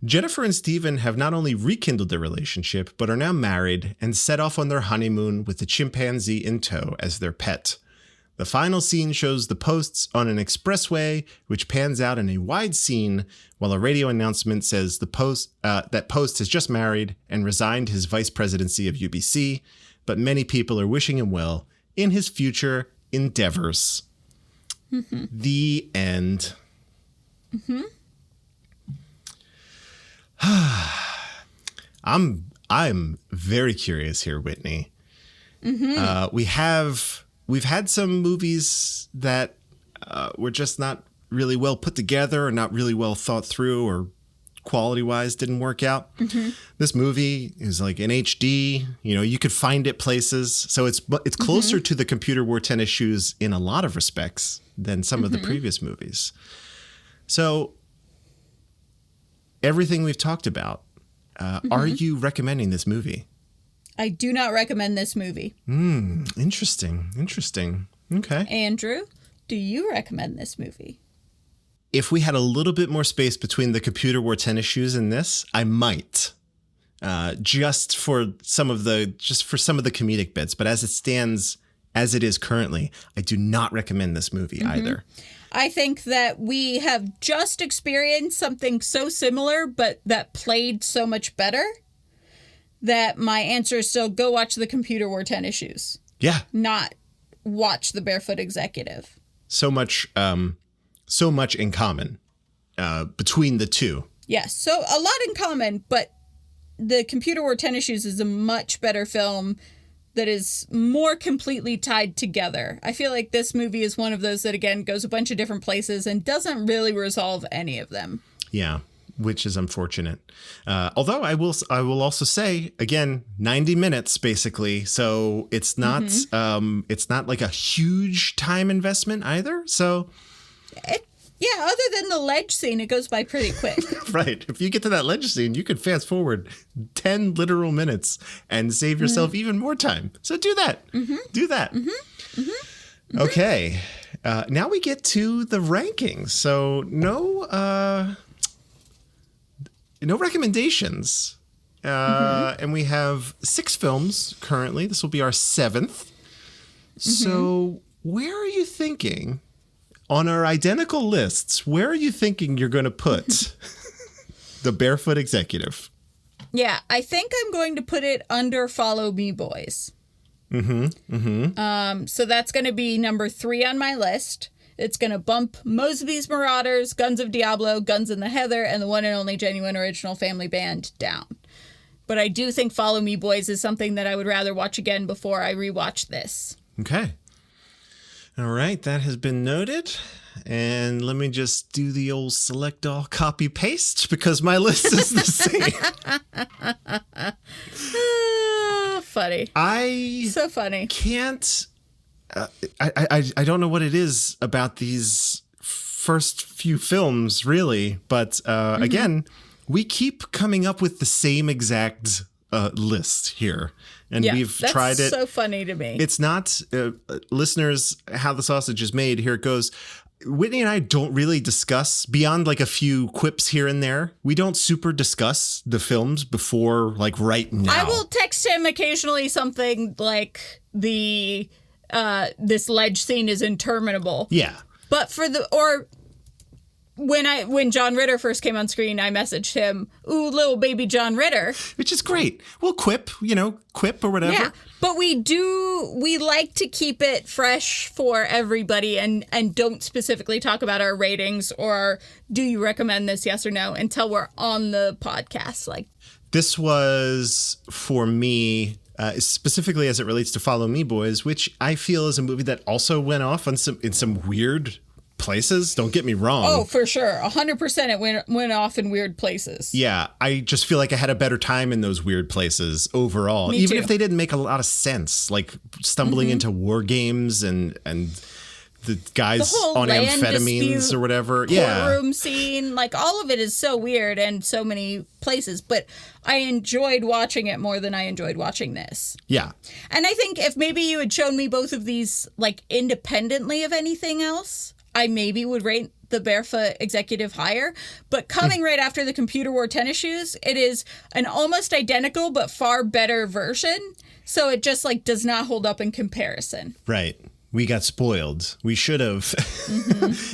Jennifer and Steven have not only rekindled their relationship, but are now married and set off on their honeymoon with the chimpanzee in tow as their pet. The final scene shows the Posts on an expressway, which pans out in a wide scene, while a radio announcement says that Post has just married and resigned his vice presidency of UBC, but many people are wishing him well in his future endeavors. The end. I'm very curious here, Whitney. We've had some movies that were just not really well put together or not really well thought through or quality-wise didn't work out. This movie is like in HD. You know, you could find it places. So it's closer to the Computer Wore Tennis Shoes in a lot of respects than some of the previous movies. So everything we've talked about, are you recommending this movie? I do not recommend this movie. Interesting. Okay. Andrew, do you recommend this movie? If we had a little bit more space between the Computer Wore Tennis Shoes and this, I might. Just for some of the comedic bits. But as it stands, as it is currently, I do not recommend this movie either. I think that we have just experienced something so similar, but that played so much better, that my answer is still go watch the Computer Wore Tennis Shoes. Yeah. Not watch the Barefoot Executive. So much in common between the two. Yes, so a lot in common, but the Computer Wore Tennis Shoes is a much better film that is more completely tied together. I feel like this movie is one of those that, again, goes a bunch of different places and doesn't really resolve any of them. Yeah. Which is unfortunate. Although I will also say, again, 90 minutes basically. So it's not like a huge time investment either. So other than the ledge scene, it goes by pretty quick. Right. If you get to that ledge scene, you could fast forward 10 literal minutes and save yourself even more time. So do that. Do that. Okay. Now we get to the rankings. So no recommendations. And we have 6 films currently. This will be our 7th. So where are you thinking on our identical lists? Where are you thinking you're going to put the Barefoot Executive? Yeah, I think I'm going to put it under Follow Me Boys. So that's going to be number 3 on my list. It's going to bump Mosby's Marauders, Guns of Diablo, Guns in the Heather, and the one and only Genuine Original Family Band down. But I do think Follow Me Boys is something that I would rather watch again before I rewatch this. Okay. All right, that has been noted. And let me just do the old select all copy paste because my list is the same. Funny. So funny. Can't... I don't know what it is about these first few films, really. But again, we keep coming up with the same exact list here. And we've tried it. That's so funny to me. It's not, listeners, how the sausage is made. Here it goes. Whitney and I don't really discuss, beyond like a few quips here and there, we don't super discuss the films before, like, right now. I will text him occasionally something like this ledge scene is interminable. Yeah. But when John Ritter first came on screen, I messaged him, "Ooh, little baby John Ritter." Which is great. We'll quip or whatever. Yeah. But we like to keep it fresh for everybody and don't specifically talk about our ratings or do you recommend this, yes or no, until we're on the podcast. Like, this was, for me, specifically as it relates to Follow Me Boys, which I feel is a movie that also went off in some weird places. Don't get me wrong. Oh, for sure. 100% it went off in weird places. Yeah, I just feel like I had a better time in those weird places overall. Me even too. if they didn't make a lot of sense, like stumbling into war games and the guys whole on land amphetamines dispute, or whatever. Courtroom scene, like all of it is so weird and so many places. But I enjoyed watching it more than I enjoyed watching this. Yeah. And I think if maybe you had shown me both of these like independently of anything else, I maybe would rate the Barefoot Executive higher. But coming right after the Computer Wore Tennis Shoes, it is an almost identical but far better version. So it just like does not hold up in comparison. Right. We got spoiled. We should have.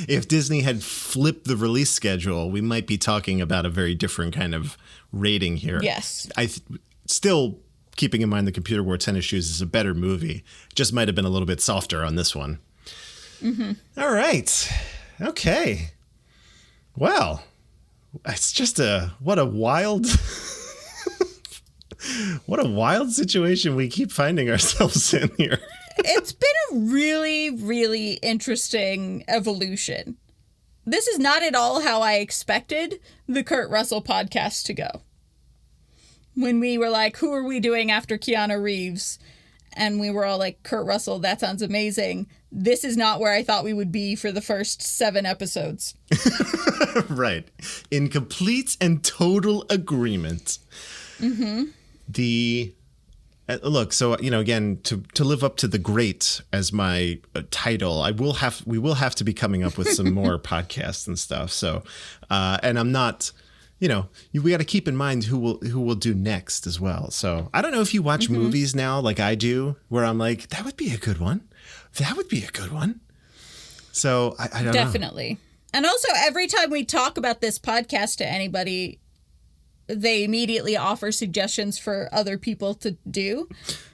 If Disney had flipped the release schedule, we might be talking about a very different kind of rating here. Yes. Still keeping in mind the Computer Wore Tennis Shoes is a better movie. Just might have been a little bit softer on this one. All right. Okay. Well, it's just what a wild situation we keep finding ourselves in here. It's been a really, really interesting evolution. This is not at all how I expected the Kurt Russell podcast to go. When we were like, who are we doing after Keanu Reeves? And we were all like, Kurt Russell, that sounds amazing. This is not where I thought we would be for the first 7 episodes. Right. In complete and total agreement. Look, so, you know, again, to live up to the great as my title, we will have to be coming up with some more podcasts and stuff. So, and I'm not, you know, we got to keep in mind who will do next as well. So I don't know if you watch movies now like I do, where I'm like, that would be a good one. That would be a good one. So I don't know. Definitely. And also every time we talk about this podcast to anybody, they immediately offer suggestions for other people to do.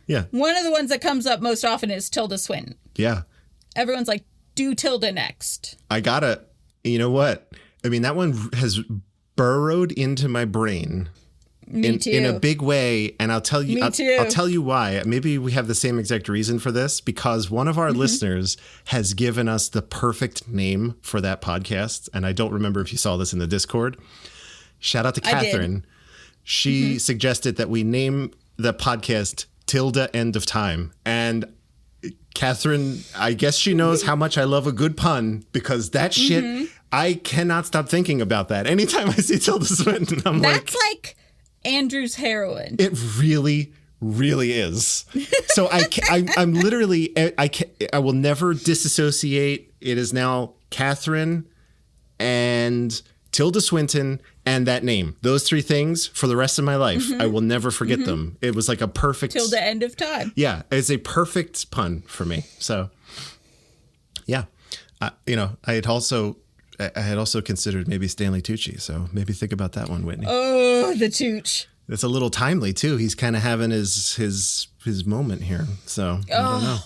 Yeah. One of the ones that comes up most often is Tilda Swinton. Yeah. Everyone's like, do Tilda next. You know what? I mean, that one has burrowed into my brain. Me too. In a big way, and I'll tell you. Me too. I'll tell you why. Maybe we have the same exact reason for this, because one of our listeners has given us the perfect name for that podcast, and I don't remember if you saw this in the Discord. Shout out to Catherine. She suggested that we name the podcast Tilda End of Time, and Catherine, I guess she knows how much I love a good pun, because that shit, I cannot stop thinking about that. Anytime I see Tilda Swinton, That's like Andrew's heroin. It really, really is. So I'm literally, I will never disassociate. It is now Catherine and Tilda Swinton and that name. Those 3 things for the rest of my life. I will never forget them. It was like a perfect... Tilda End of Time. Yeah, it's a perfect pun for me. So, yeah. You know, I had also considered maybe Stanley Tucci. So maybe think about that one, Whitney. Oh, the Tooch. It's a little timely too. He's kind of having his moment here. So I don't know.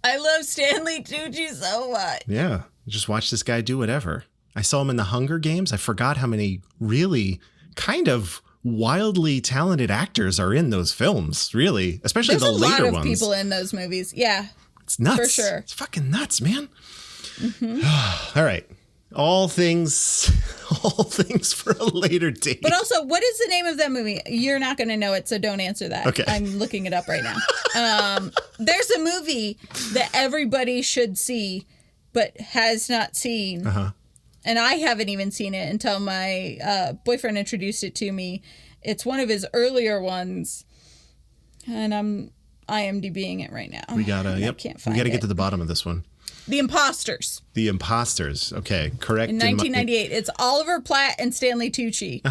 I love Stanley Tucci so much. Yeah, just watch this guy do whatever. I saw him in the Hunger Games. I forgot how many really kind of wildly talented actors are in those films. Really, especially There's the later ones. There's a lot of people in those movies. Yeah, it's nuts. For sure. It's fucking nuts, man. All right. All things for a later date. But also, what is the name of that movie? You're not going to know it, so don't answer that. Okay. I'm looking it up right now. There's a movie that everybody should see, but has not seen. And I haven't even seen it until my boyfriend introduced it to me. It's one of his earlier ones, and I'm IMDbing it right now. We gotta can't find we gotta it. get to the bottom of this one. The Imposters. The Imposters. Okay, correct. In 1998. It's Oliver Platt and Stanley Tucci.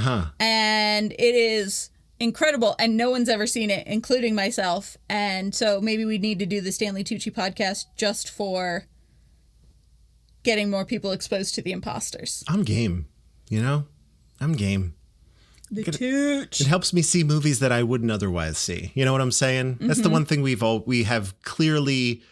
And it is incredible, and no one's ever seen it, including myself. And so maybe we need to do the Stanley Tucci podcast just for getting more people exposed to the Imposters. I'm game. You know, I'm game. The Tooch. It helps me see movies that I wouldn't otherwise see. You know what I'm saying? That's the one thing we have clearly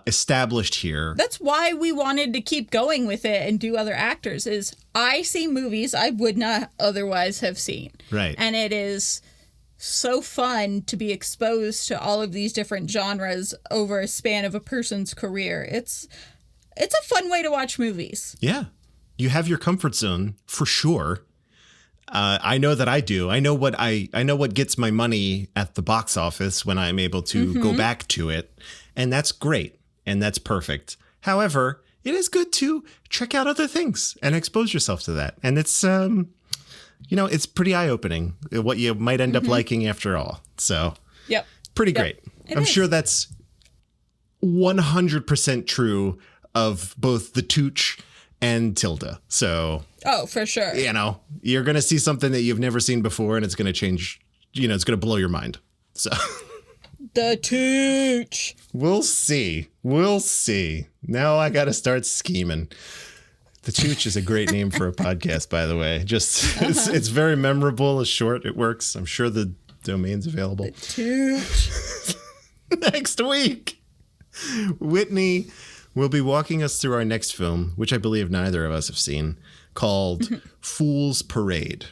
established here. That's why we wanted to keep going with it and do other actors. Is I see movies I would not otherwise have seen. Right. And it is so fun to be exposed to all of these different genres over a span of a person's career. It's a fun way to watch movies. Yeah. You have your comfort zone for sure. I know that I do. I know what gets my money at the box office when I'm able to go back to it. And that's great. And that's perfect. However, it is good to check out other things and expose yourself to that. And it's, it's pretty eye-opening what you might end up liking after all. So Yep. pretty great. I'm sure that's 100% true of both the Tooch and Tilda. So, Oh, for sure. You're going to see something that you've never seen before, and it's going to change, it's going to blow your mind. So The Tooch. We'll see. Now I got to start scheming. The Tooch is a great name for a podcast, by the way. Just it's very memorable. It's short. It works. I'm sure the domain's available. The Tooch. Next week, Whitney will be walking us through our next film, which I believe neither of us have seen, called Fool's Parade.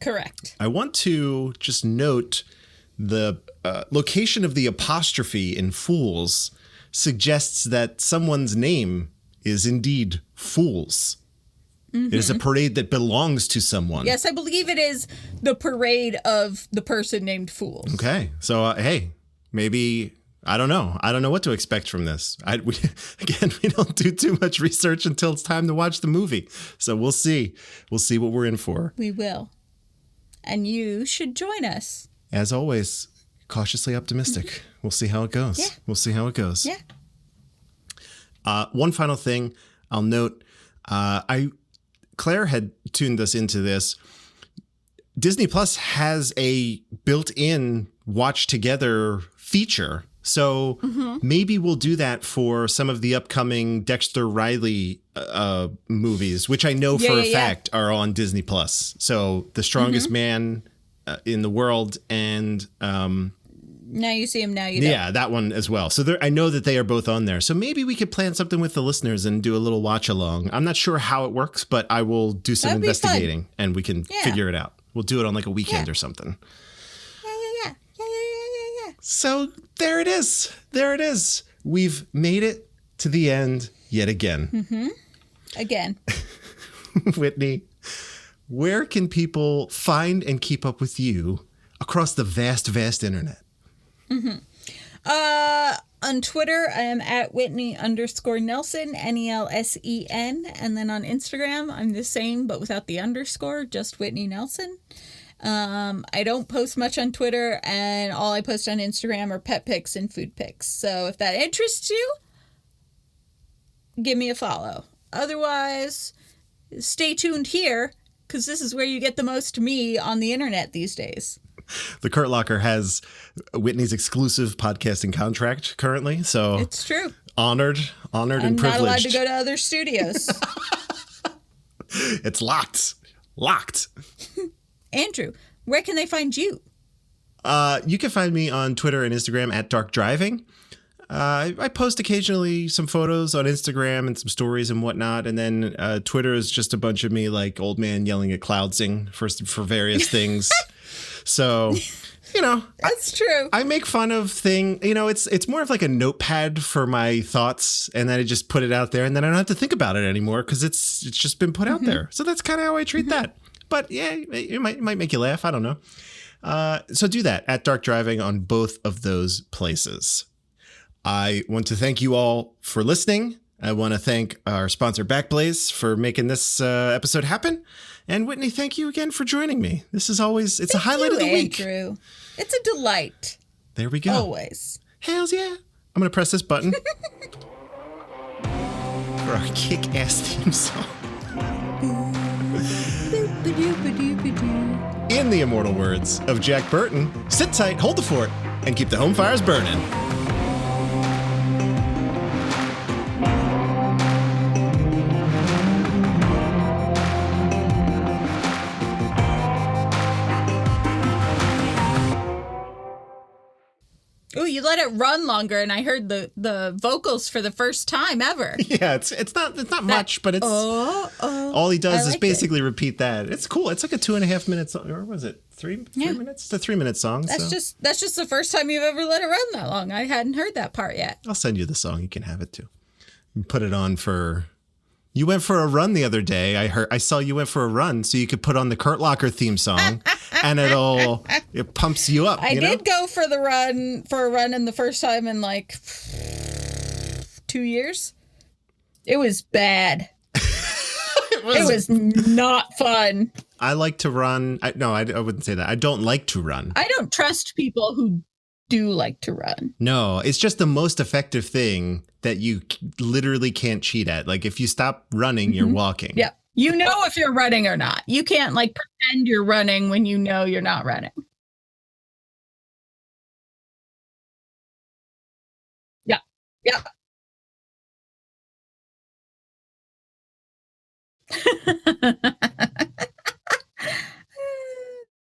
Correct. I want to just note the location of the apostrophe in Fools suggests that someone's name is indeed Fools. It is a parade that belongs to someone. Yes, I believe it is the parade of the person named Fools. Okay. So, hey, maybe, I don't know. I don't know what to expect from this. We don't do too much research until it's time to watch the movie. So we'll see. We'll see what we're in for. We will. And you should join us. As always, cautiously optimistic. We'll see how it goes. Yeah. We'll see how it goes. Yeah. One final thing I'll note. Claire had tuned us into this. Disney Plus has a built-in watch together feature. So maybe we'll do that for some of the upcoming Dexter Riley movies, which I know for a fact are on Disney Plus. So The Strongest Man in the World and Now You See Him, Now You Don't. yeah, that one as well. So I know that they are both on there. So maybe we could plan something with the listeners and do a little watch along. I'm not sure how it works, but I will do some That'd be investigating and we can Yeah. figure it out. We'll do it on like a weekend or something. Yeah. So there it is. There it is. We've made it to the end yet again. Again. Whitney, where can people find and keep up with you across the vast, vast internet? On Twitter, I am at Whitney_Nelson, Nelsen. And then on Instagram, I'm the same, but without the underscore, just Whitney Nelson. I don't post much on Twitter, and all I post on Instagram are pet pics and food pics. So if that interests you, give me a follow. Otherwise, stay tuned here, because this is where you get the most me on the internet these days. The Kurt Locker has Whitney's exclusive podcasting contract currently, so It's true. honored I'm and privileged. not allowed to go to other studios. It's locked. Andrew, where can they find you? You can find me on Twitter and Instagram at Dark Driving. I post occasionally some photos on Instagram and some stories and whatnot. And then Twitter is just a bunch of me like old man yelling at cloudsing for various things. So, That's true. I make fun of it's more of like a notepad for my thoughts, and then I just put it out there, and then I don't have to think about it anymore because it's just been put out there. So that's kind of how I treat that. But yeah, it might make you laugh. I don't know. So do that at Dark Driving on both of those places. I want to thank you all for listening. I want to thank our sponsor Backblaze for making this episode happen. And Whitney, thank you again for joining me. This is always, it's a highlight of the week. Andrew. It's a delight. There we go. Always. Hells yeah. I'm going to press this button for our kick-ass theme song. In the immortal words of Jack Burton, sit tight, hold the fort, and keep the home fires burning. Oh, you let it run longer, and I heard the vocals for the first time ever. Yeah, it's not much, but it's all he does is basically repeat that. It's cool. It's like a 2.5 minutes, or was it three minutes? It's a 3-minute song. That's just the first time you've ever let it run that long. I hadn't heard that part yet. I'll send you the song. You can have it too. You put it on for. You went for a run the other day. I saw you went for a run, so you could put on the Kurt Locker theme song, and it pumps you up. I did go for a run in the first time in like 2 years. It was bad. It was not fun. I like to run. I wouldn't say that. I don't like to run. I don't trust people who do like to run. No, it's just the most effective thing that you literally can't cheat at. Like if you stop running, you're walking. Yeah. You know if you're running or not. You can't like pretend you're running when you know you're not running. Yeah. Yeah.